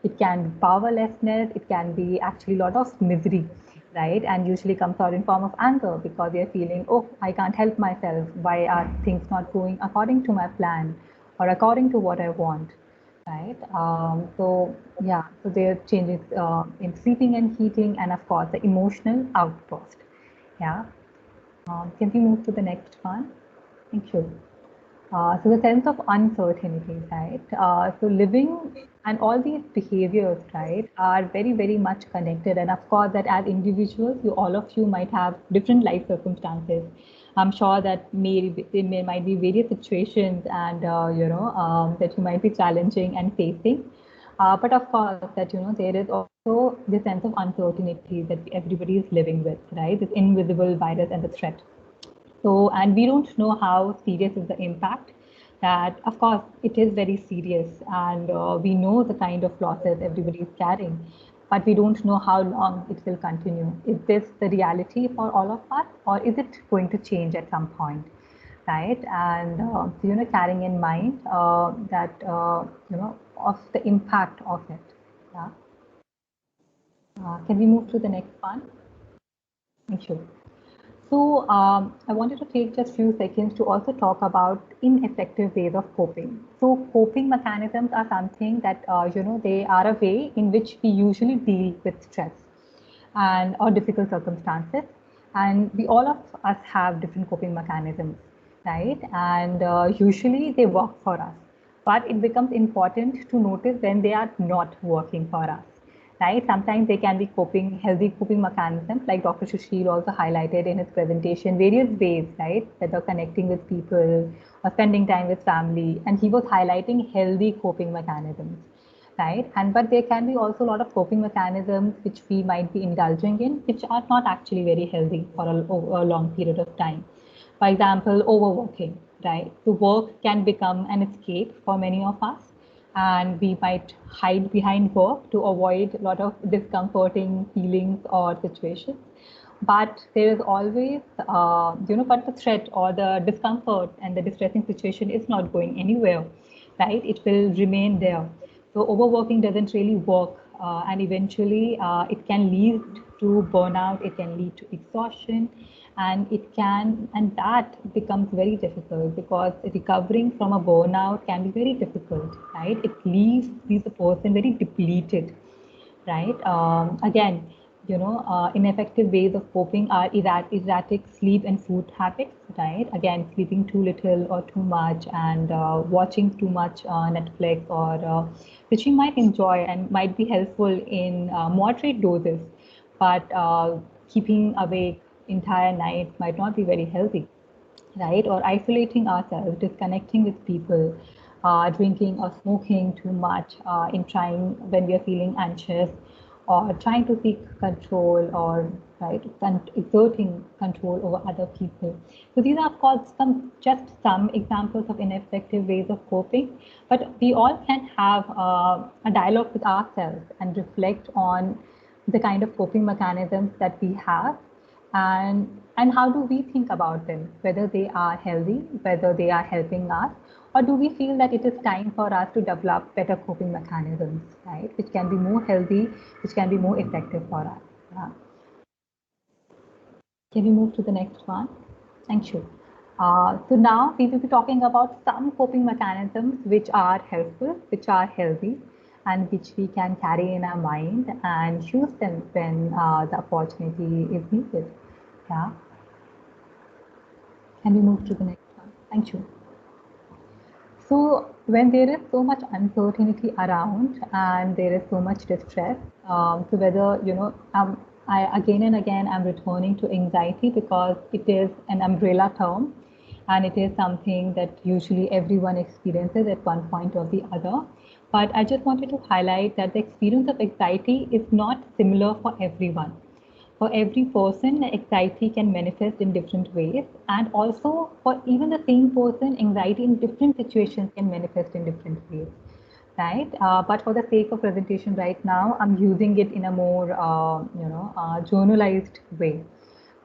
it can be powerlessness, it can be actually a lot of misery, right? And usually comes out in form of anger because you're feeling, oh, I can't help myself. Why are things not going according to my plan or according to what I want, right? So yeah, so there are changes in sleeping and heating, and of course the emotional outburst. Yeah. Can we move to the next one? Thank you. So the sense of uncertainty, right? So living and all these behaviors, right, are very, very much connected. And of course, that as individuals, all of you might have different life circumstances. I'm sure that might be various situations, and that you might be challenging and facing. But of course, that there is also the sense of uncertainty that everybody is living with, right? This invisible virus and the threat. So, and we don't know how serious is the impact. That, of course, it is very serious, and we know the kind of losses everybody is carrying, but we don't know how long it will continue. Is this the reality for all of us, or is it going to change at some point? Right? And so, carrying in mind that of the impact of it. Yeah. Can we move to the next one? Thank you. So I wanted to take just a few seconds to also talk about ineffective ways of coping. So coping mechanisms are something that, they are a way in which we usually deal with stress and or difficult circumstances. And we all of us have different coping mechanisms, right? And usually they work for us. But it becomes important to notice when they are not working for us, right? Sometimes they can be healthy coping mechanisms, like Dr. Sushil also highlighted in his presentation, various ways, right? Whether connecting with people or spending time with family. And he was highlighting healthy coping mechanisms, right? But there can be also a lot of coping mechanisms which we might be indulging in, which are not actually very healthy for a long period of time. For example, overworking, right? The work can become an escape for many of us, and we might hide behind work to avoid a lot of discomforting feelings or situations. But there is always, but the threat or the discomfort and the distressing situation is not going anywhere, right? It will remain there. So overworking doesn't really work, and eventually it can lead to burnout, it can lead to exhaustion, and that becomes very difficult because recovering from a burnout can be very difficult, right? It leaves the person very depleted, right? Again, ineffective ways of coping are erratic sleep and food habits, right? Again, sleeping too little or too much, and watching too much Netflix, or which you might enjoy and might be helpful in moderate doses, but keeping awake entire night might not be very healthy, right? Or isolating ourselves, disconnecting with people, drinking or smoking too much in trying when we are feeling anxious, or trying to seek control, or right, exerting control over other people. So these are, of course, some examples of ineffective ways of coping. But we all can have a dialogue with ourselves and reflect on the kind of coping mechanisms that we have, and how do we think about them, whether they are healthy, whether they are helping us, or do we feel that it is time for us to develop better coping mechanisms, right, which can be more healthy, which can be more effective for us. Yeah. Can we move to the next one? Thank you. So now we will be talking about some coping mechanisms which are helpful, which are healthy, and which we can carry in our mind and use them when the opportunity is needed. Yeah. Can we move to the next one? Thank you. So when there is so much uncertainty around and there is so much distress, so whether, I again and again I'm returning to anxiety because it is an umbrella term, and it is something that usually everyone experiences at one point or the other. But I just wanted to highlight that the experience of anxiety is not similar for everyone. For every person, anxiety can manifest in different ways, and also for even the same person, anxiety in different situations can manifest in different ways, right? But for the sake of presentation right now, I'm using it in a more, journalized way,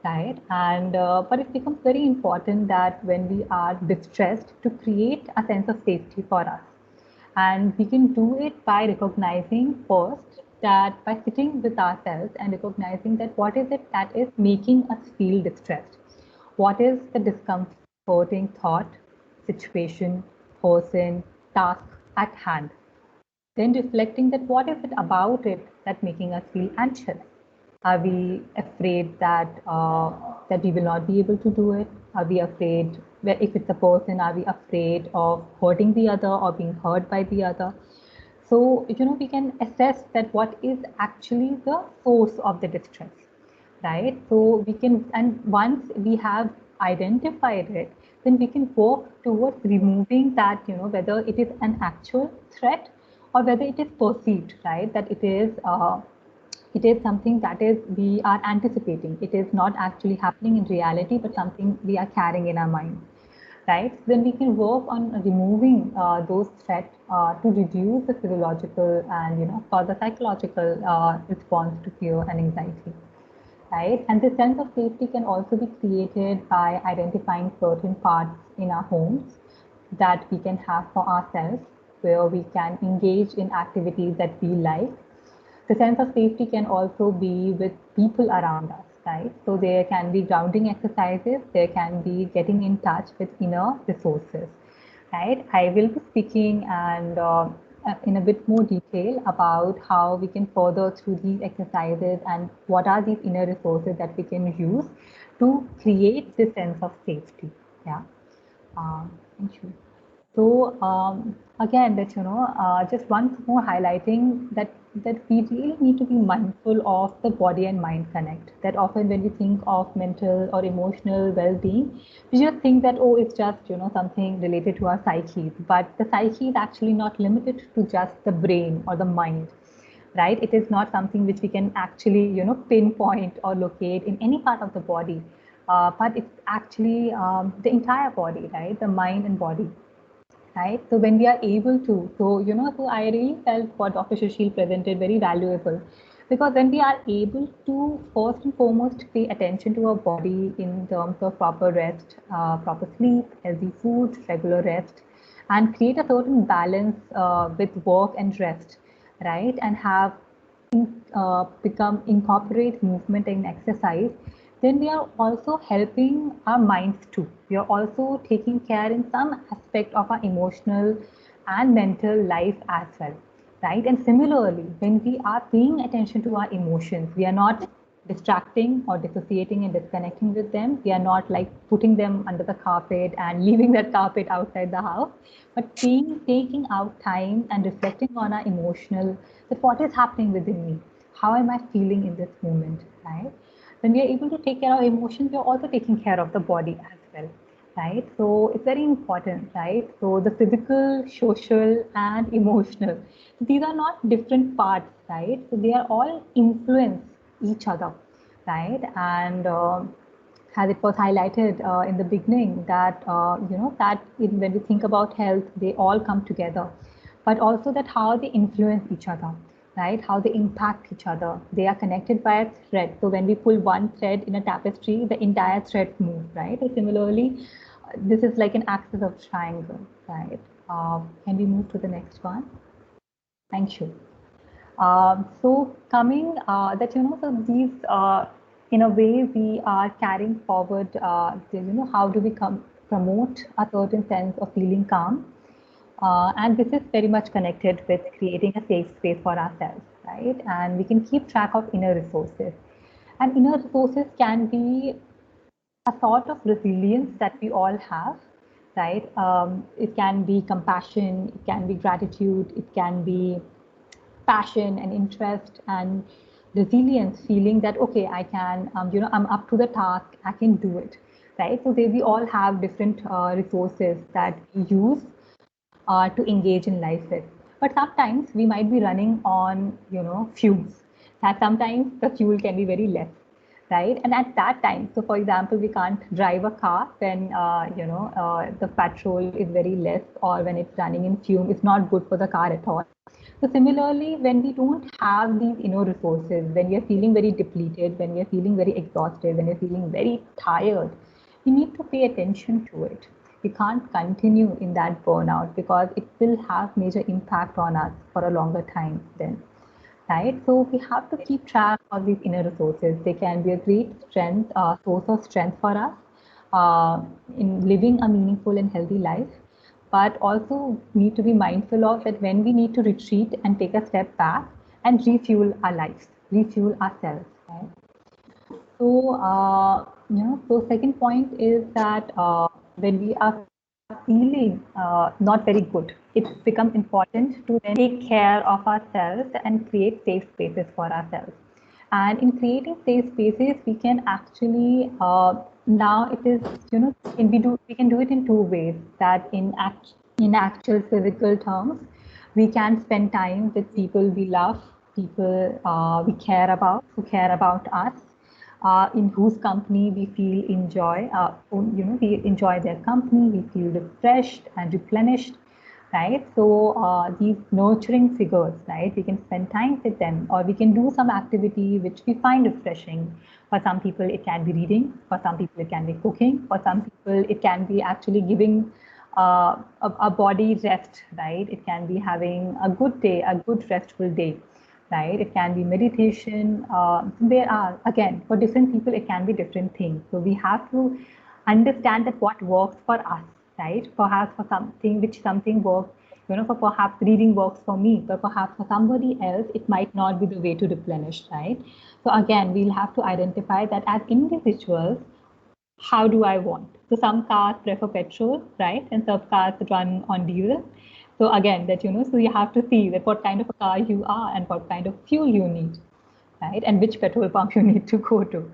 right? And but it becomes very important that when we are distressed, to create a sense of safety for us. And we can do it by recognizing first that by sitting with ourselves and recognizing that what is it that is making us feel distressed? What is the discomforting thought, situation, person, task at hand? Then reflecting that what is it about it that's making us feel anxious? Are we afraid that we will not be able to do it? Are we afraid, if it's a person, are we afraid of hurting the other or being hurt by the other? So, we can assess that what is actually the source of the distress, right? So we can, and once we have identified it, then we can work towards removing that, whether it is an actual threat or whether it is perceived, right? That it is something that is we are anticipating. It is not actually happening in reality, but something we are carrying in our mind, right? So then we can work on removing those threats to reduce the physiological and for the psychological response to fear and anxiety, right? And this sense of safety can also be created by identifying certain parts in our homes that we can have for ourselves, where we can engage in activities that we like. The sense of safety can also be with people around us, right? So there can be grounding exercises, there can be getting in touch with inner resources, right? I will be speaking and in a bit more detail about how we can further through these exercises and what are these inner resources that we can use to create this sense of safety. Yeah. Thank you. So again, that just once more highlighting that we really need to be mindful of the body and mind connect. That often when we think of mental or emotional well-being, we just think that, oh, it's just something related to our psyche. But the psyche is actually not limited to just the brain or the mind, right? It is not something which we can actually pinpoint or locate in any part of the body, but it's actually the entire body, right? The mind and body, right? So when we are able to, so I really felt what Dr. Sushil presented very valuable, because when we are able to first and foremost pay attention to our body in terms of proper rest, proper sleep, healthy food, regular rest, and create a certain balance with work and rest, right? And have become incorporate movement and exercise, then we are also helping our minds too. We are also taking care in some aspect of our emotional and mental life as well, right? And similarly, when we are paying attention to our emotions, we are not distracting or dissociating and disconnecting with them. We are not like putting them under the carpet and leaving that carpet outside the house, but taking out time and reflecting on our emotional, that what is happening within me, how am I feeling in this moment, right? When we are able to take care of emotions, we are also taking care of the body as well, right? So it's very important, right? So the physical, social, and emotional, these are not different parts, right? So they are all influence each other, right? And as it was highlighted in the beginning, that when we think about health, they all come together, but also that how they influence each other, right? How they impact each other. They are connected by a thread. So when we pull one thread in a tapestry, the entire thread moves, right? So similarly, this is like an axis of triangle, right? Can we move to the next one? Thank you. So coming that so these in a way we are carrying forward how do we promote a certain sense of feeling calm, and this is very much connected with creating a safe space for ourselves, right? And we can keep track of inner resources, and inner resources can be a sort of resilience that we all have, right? It can be compassion, it can be gratitude, it can be passion and interest and resilience, feeling that okay, I can I'm up to the task, I can do it, right? So we all have different resources that we use to engage in life with, but sometimes we might be running on fumes, that sometimes the fuel can be very less, right? And at that time, so for example, we can't drive a car when the petrol is very less, or when it's running in fume, it's not good for the car at all. So similarly, when we don't have these inner resources, when we are feeling very depleted, when we are feeling very exhausted, when we are feeling very tired, we need to pay attention to it. We can't continue in that burnout, because it will have major impact on us for a longer time then, right? So we have to keep track of these inner resources. They can be a great strength, source of strength for us in living a meaningful and healthy life, but also need to be mindful of that when we need to retreat and take a step back and refuel our lives, refuel ourselves, right? So, so second point is that when we are feeling not very good, it's become important to then take care of ourselves and create safe spaces for ourselves. And in creating safe spaces, we can actually now it is we can do it in two ways. That in actual physical terms, we can spend time with people we love, people we care about, who care about us, in whose company we feel we enjoy their company, we feel refreshed and replenished, right? So these nurturing figures, right? We can spend time with them, or we can do some activity which we find refreshing. For some people, it can be reading. For some people, it can be cooking. For some people, it can be actually giving a body rest, right? It can be having a good day, a good restful day, right? It can be meditation. There are, again, for different people, it can be different things. So we have to understand that what works for us, right? Perhaps for something works, for perhaps reading works for me, but perhaps for somebody else, it might not be the way to replenish, right? So again, we'll have to identify that as individuals, how do I want? So some cars prefer petrol, right? And some cars run on diesel. So again, that, so you have to see that what kind of a car you are and what kind of fuel you need, right? And which petrol pump you need to go to.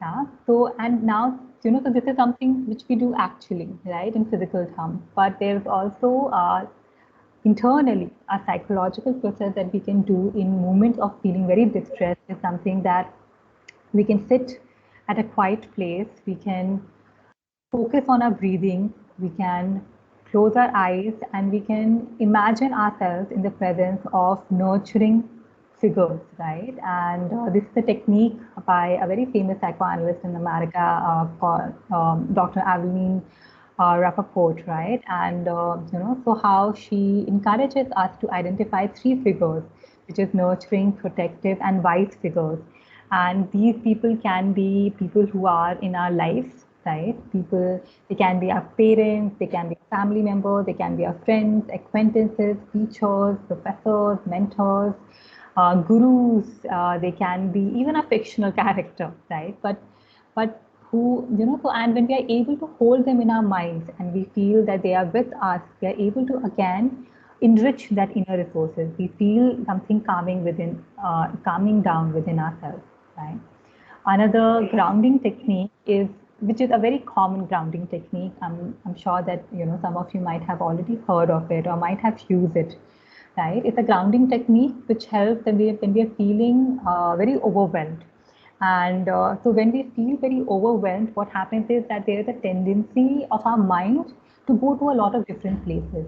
Yeah. So, and now, so this is something which we do actually, right, in physical terms, but there's also internally a psychological process that we can do in moments of feeling very distressed is something that we can sit at a quiet place, we can focus on our breathing, we can close our eyes, and we can imagine ourselves in the presence of nurturing figures, right? And this is a technique by a very famous psychoanalyst in America called Dr. Evelyn Rappaport, right? And so how she encourages us to identify three figures, which is nurturing, protective, and wise figures. And these people can be people who are in our lives, right? People, they can be our parents, they can be family members, they can be our friends, acquaintances, teachers, professors, mentors, gurus. They can be even a fictional character, right? But who, so, and when we are able to hold them in our minds and we feel that they are with us, we are able to again enrich that inner resources. We feel something calming within, calming down within ourselves, right? Another grounding technique is, which is a very common grounding technique. I'm sure that some of you might have already heard of it or might have used it, right? It's a grounding technique which helps when we are feeling very overwhelmed. And so when we feel very overwhelmed, what happens is that there is a tendency of our mind to go to a lot of different places,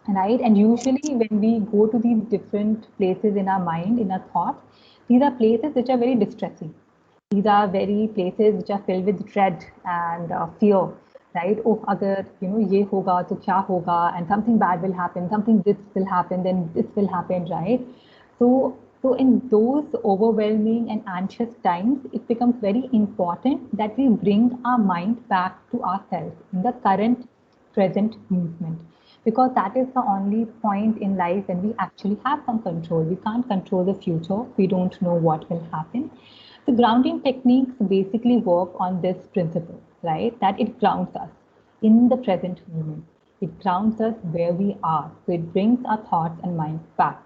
right? And usually when we go to these different places in our mind, in our thoughts, these are places which are very distressing. These are very places which are filled with dread and fear, right? Oh, agar ye hoga to kya hoga, and something bad will happen, something this will happen, then this will happen, right? So in those overwhelming and anxious times, it becomes very important that we bring our mind back to ourselves in the current present movement, because that is the only point in life when we actually have some control. We can't control the future, we don't know what will happen. The grounding techniques basically work on this principle, right? That it grounds us in the present moment. It grounds us where we are. So it brings our thoughts and minds back.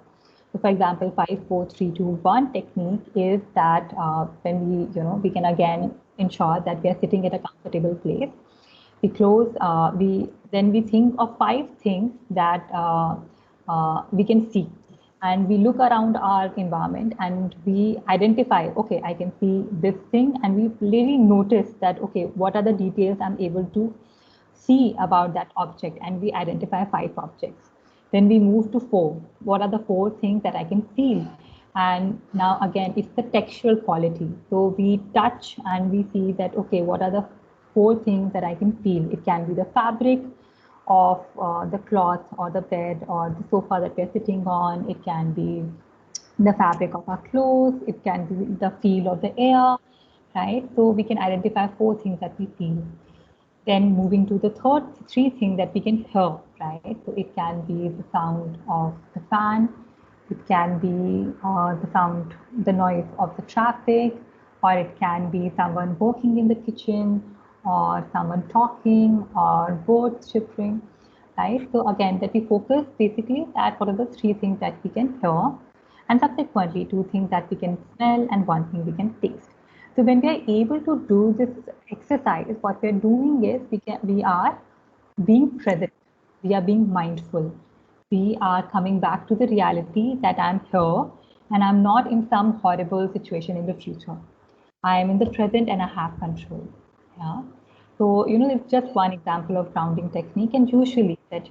So for example, 5, 4, 3, 2, 1 technique is that when we can again ensure that we are sitting at a comfortable place. We close, then we think of 5 things that we can see, and we look around our environment and we identify, okay, I can see this thing, and we really notice that, okay, what are the details I'm able to see about that object, and we identify 5 objects. Then we move to 4. What are the 4 things that I can feel? And now again, it's the textual quality. So we touch and we see that, okay, what are the 4 things that I can feel? It can be the fabric of the cloth or the bed or the sofa that we're sitting on. It can be the fabric of our clothes. It can be the feel of the air, right? So we can identify 4 things that we feel. Then moving to the third 3 things that we can hear, right? So it can be the sound of the fan, it can be the noise of the traffic, or it can be someone working in the kitchen, or someone talking, or birds chirping, right? So again, that we focus basically at what are the 3 things that we can hear, and subsequently 2 things that we can smell and 1 thing we can taste. So when we are able to do this exercise, what we're doing is we are being present, we are being mindful, we are coming back to the reality that I'm here and I'm not in some horrible situation in the future. I am in the present and I have control. Yeah. So it's just one example of grounding technique, and usually that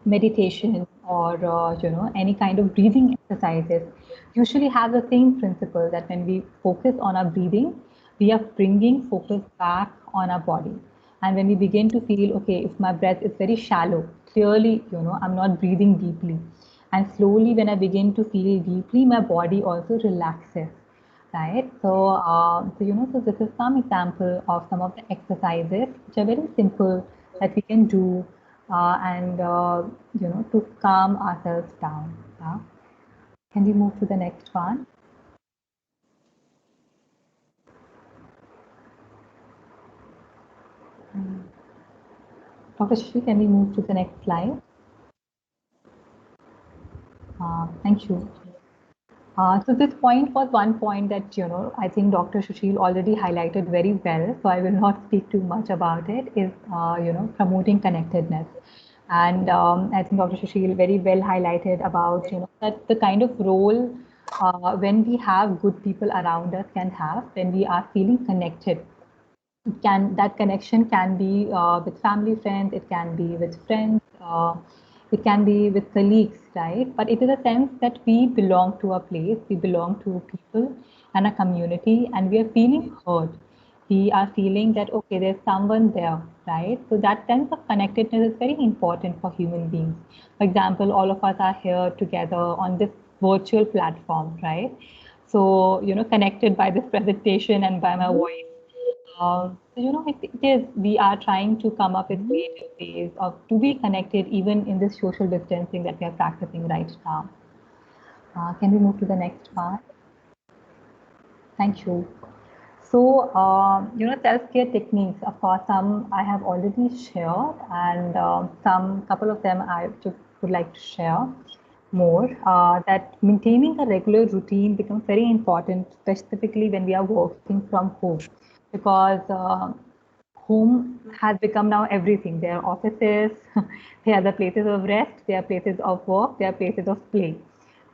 meditation or any kind of breathing exercises usually have the same principle, that when we focus on our breathing, we are bringing focus back on our body. And when we begin to feel, okay, if my breath is very shallow, clearly I'm not breathing deeply, and slowly when I begin to feel deeply, my body also relaxes, right? So this is some example of some of the exercises which are very simple that we can do, and to calm ourselves down. Yeah. Can we move to the next one? Dr. Sushil, can we move to the next slide? Thank you. So this point was one point that, I think Dr. Sushil already highlighted very well, so I will not speak too much about it, is, promoting connectedness. And I think Dr. Sushil very well highlighted about, that the kind of role when we have good people around us can have, when we are feeling connected. That connection can be with family, friends, it can be with friends, it can be with colleagues, right? But it is a sense that we belong to a place, we belong to people and a community, and we are feeling heard. We are feeling that, okay, there's someone there, right? So that sense of connectedness is very important for human beings. For example, all of us are here together on this virtual platform, right? So, connected by this presentation and by my voice. It is, we are trying to come up with creative ways of to be connected even in this social distancing that we are practicing right now. Can we move to the next part? Thank you. So, self-care techniques, of course, some I have already shared, and some couple of them I would like to share more. That maintaining a regular routine becomes very important, specifically when we are working from home, because home has become now everything. There are offices, there are the places of rest, there are places of work, there are places of play,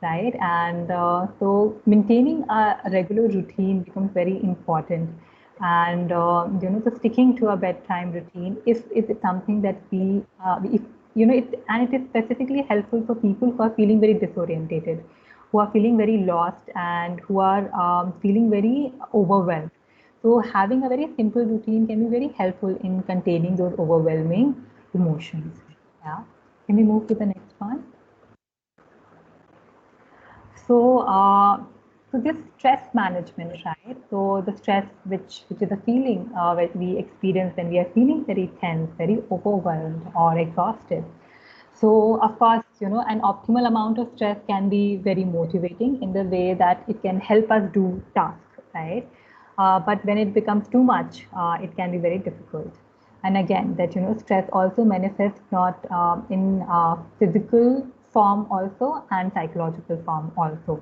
right? And so maintaining a regular routine becomes very important. And so sticking to a bedtime routine, if it's something that if and it is specifically helpful for people who are feeling very disorientated, who are feeling very lost, and who are feeling very overwhelmed. So having a very simple routine can be very helpful in containing those overwhelming emotions. Yeah. Can we move to the next one? So, so this stress management, right? So the stress, which is a feeling that we experience when we are feeling very tense, very overwhelmed, or exhausted. So, of course, an optimal amount of stress can be very motivating in the way that it can help us do tasks, right? But when it becomes too much, it can be very difficult. And again, that stress also manifests not in physical form also and psychological form also.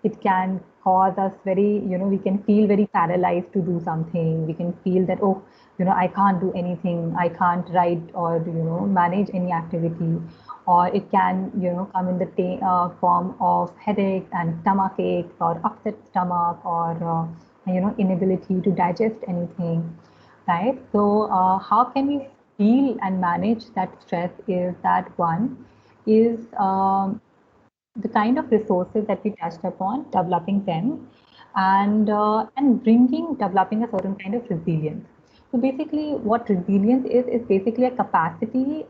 It can cause us very, we can feel very paralyzed to do something. We can feel that, oh, I can't do anything. I can't write or, manage any activity. Or it can, come in the form of headache and stomach aches or upset stomach or, inability to digest anything, right? So, how can we feel and manage that stress is that one is the kind of resources that we touched upon, developing them, and developing a certain kind of resilience. So basically, what resilience is basically a capacity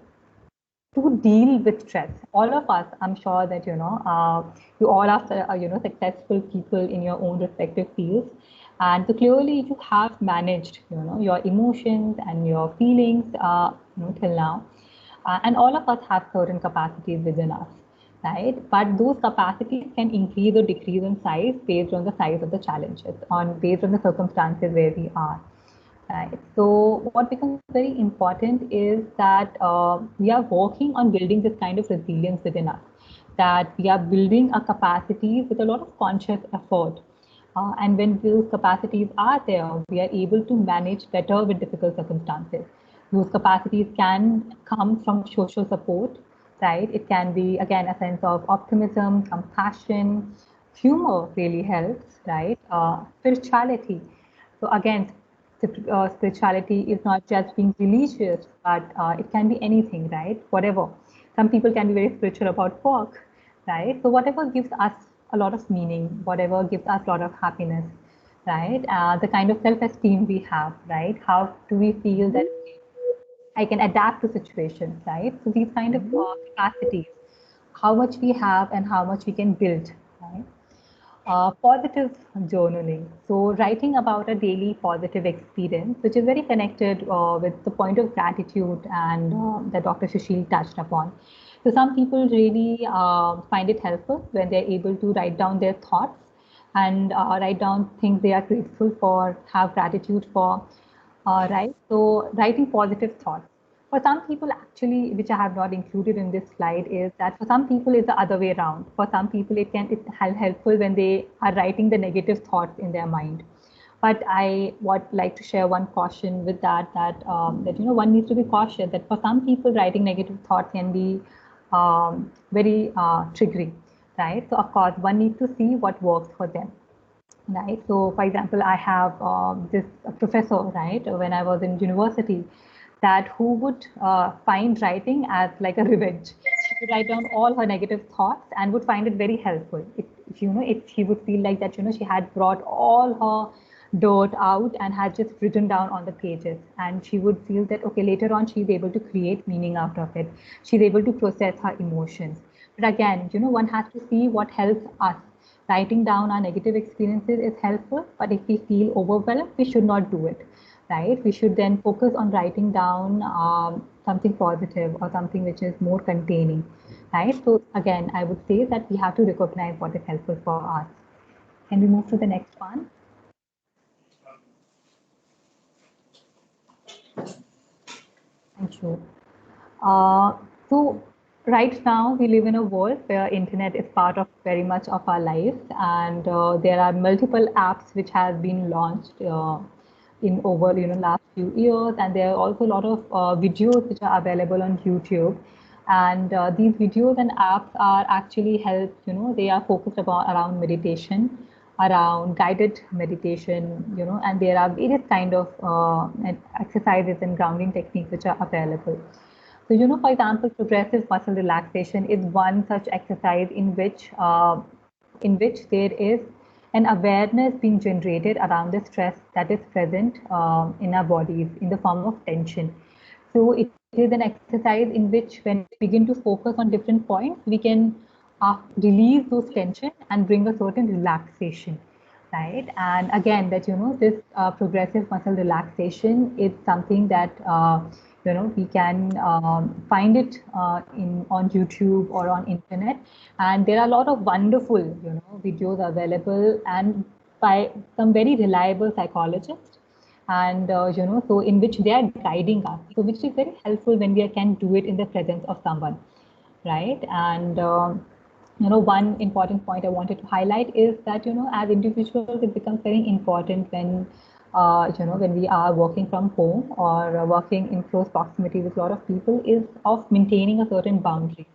to deal with stress. All of us, I'm sure that you all are successful people in your own respective fields, and so clearly you have managed your emotions and your feelings till now, and all of us have certain capacities within us, right? But those capacities can increase or decrease in size based on the size of the challenges, based on the circumstances where we are. Right. So what becomes very important is that we are working on building this kind of resilience within us, that we are building a capacity with a lot of conscious effort. And when those capacities are there, we are able to manage better with difficult circumstances. Those capacities can come from social support, right? It can be, again, a sense of optimism, compassion, humor really helps, right? Spirituality. So again, spirituality is not just being religious, but it can be anything, right? Whatever. Some people can be very spiritual about work, right? So whatever gives us a lot of meaning, whatever gives us a lot of happiness, right? The kind of self-esteem we have, right? How do we feel that I can adapt to situations, right? So these kind of capacities, how much we have and how much we can build, right? Positive journaling. So, writing about a daily positive experience, which is very connected with the point of gratitude and that Dr. Sushil touched upon. So, some people really find it helpful when they're able to write down their thoughts and write down things they are grateful for, have gratitude for, right? So, writing positive thoughts. For some people, actually, which I have not included in this slide, is that for some people it's the other way around. For some people, it's helpful when they are writing the negative thoughts in their mind. But I would like to share one caution with that, that one needs to be cautious that for some people, writing negative thoughts can be very triggering, right? So of course, one needs to see what works for them. Right. So, for example, I have this professor, right, when I was in university, that who would find writing as like a revenge. She would write down all her negative thoughts and would find it very helpful. If she would feel like that, she had brought all her dirt out and had just written down on the pages, and she would feel that, okay, later on she's able to create meaning out of it. She's able to process her emotions. But again, one has to see what helps us. Writing down our negative experiences is helpful, but if we feel overwhelmed, we should not do it, right? We should then focus on writing down something positive or something which is more containing, right? So again, I would say that we have to recognize what is helpful for us. Can we move to the next one? Thank you. So right now we live in a world where internet is part of very much of our lives, and there are multiple apps which have been launched in over last few years, and there are also a lot of videos which are available on YouTube. And these videos and apps are actually help, they are focused about around meditation, around guided meditation, and there are various kind of exercises and grounding techniques which are available. So, for example, progressive muscle relaxation is one such exercise in which there is an awareness being generated around the stress that is present in our bodies in the form of tension. So it is an exercise in which when we begin to focus on different points, we can release those tension and bring a certain relaxation, right? And again, that this progressive muscle relaxation is something that we can find it in on YouTube or on internet, and there are a lot of wonderful videos available and by some very reliable psychologists, and so in which they are guiding us, so which is very helpful when we can do it in the presence of someone, right? And one important point I wanted to highlight is that as individuals it becomes very important when when we are working from home or working in close proximity with a lot of people is of maintaining a certain boundary,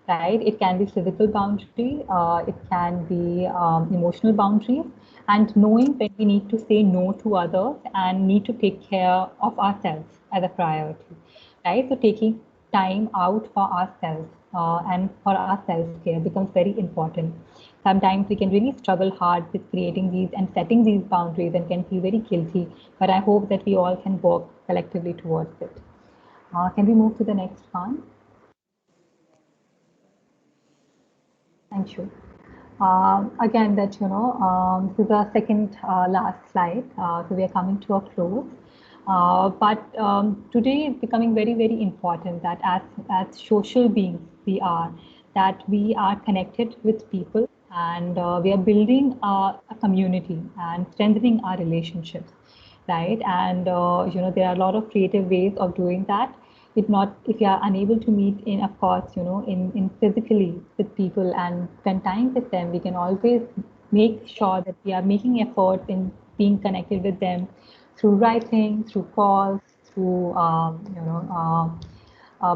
right? It can be physical boundary, it can be emotional boundaries, and knowing when we need to say no to others and need to take care of ourselves as a priority, right? So taking time out for ourselves and for our self-care becomes very important. Sometimes we can really struggle hard with creating these and setting these boundaries and can feel very guilty, but I hope that we all can work collectively towards it. Can we move to the next one? Thank you. Again, that this is the second last slide, so we are coming to a close. But today it's becoming very, very important that as social beings we are, that we are connected with people and we are building a community and strengthening our relationships, right? And there are a lot of creative ways of doing that. If you are unable to meet in, of course, in physically with people and spend time with them, we can always make sure that we are making efforts in being connected with them through writing, through calls, through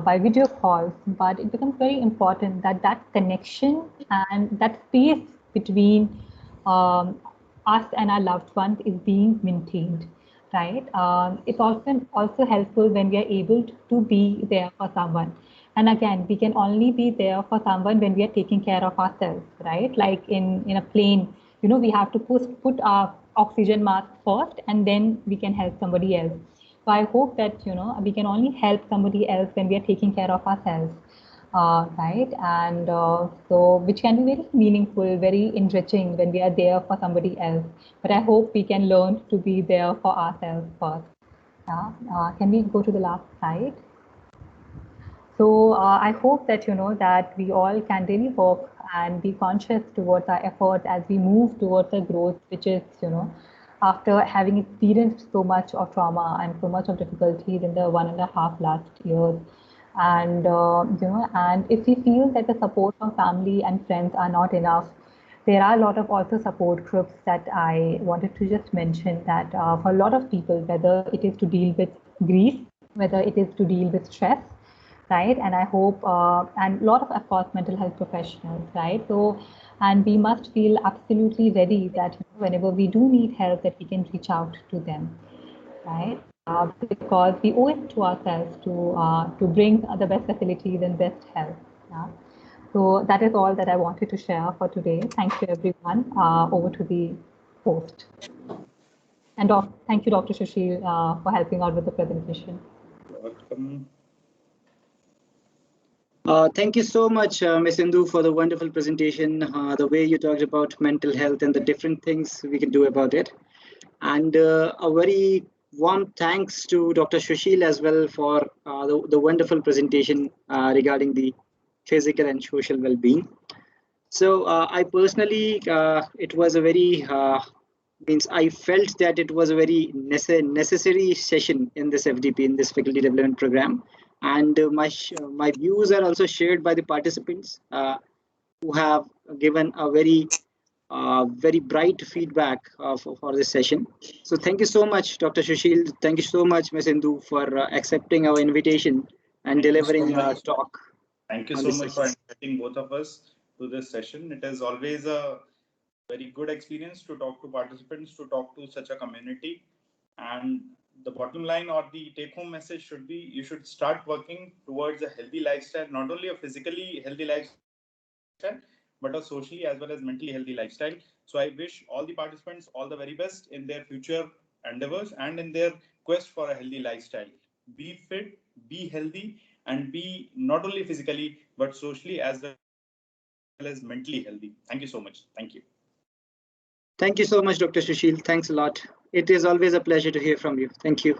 by video calls. But it becomes very important that that connection and that space between us and our loved ones is being maintained, right? It's also helpful when we are able to be there for someone. And again, we can only be there for someone when we are taking care of ourselves, right? Like in a plane, we have to put our oxygen mask first, and then we can help somebody else. So I hope that we can only help somebody else when we are taking care of ourselves, right? And so which can be very meaningful, very enriching when we are there for somebody else. But I hope we can learn to be there for ourselves first. Yeah. Can we go to the last slide? So I hope that that we all can really work and be conscious towards our efforts as we move towards a growth which is after having experienced so much of trauma and so much of difficulties in the 1.5 last years. And and if we feel that the support from family and friends are not enough, there are a lot of also support groups that I wanted to just mention that for a lot of people, whether it is to deal with grief, whether it is to deal with stress, right? And I hope, and a lot of course, mental health professionals, right? So, and we must feel absolutely ready that whenever we do need help, that we can reach out to them, right? Because we owe it to ourselves to bring the best facilities and best help. Yeah? So that is all that I wanted to share for today. Thank you, everyone. Over to the host. And thank you, Dr. Sushil, for helping out with the presentation. Welcome. Thank you so much, Ms. Indu, for the wonderful presentation, the way you talked about mental health and the different things we can do about it. And a very warm thanks to Dr. Sushil as well for the wonderful presentation regarding the physical and social well-being. So I personally, it was a very, I felt that it was a very necessary session in this FDP, in this faculty development program. And my views are also shared by the participants who have given a very bright feedback for this session. So thank you so much, Dr. Sushil. Thank you so much, Ms. Indu, for accepting our invitation and delivering a talk. Thank you so much for inviting both of us to this session. It is always a very good experience to talk to participants, to talk to such a community. And the bottom line or the take-home message should be, you should start working towards a healthy lifestyle, not only a physically healthy lifestyle, but a socially as well as mentally healthy lifestyle. So I wish all the participants all the very best in their future endeavors and in their quest for a healthy lifestyle. Be fit, be healthy, and be not only physically, but socially as well as mentally healthy. Thank you so much. Thank you. Thank you so much, Dr. Sushil. Thanks a lot. It is always a pleasure to hear from you. Thank you.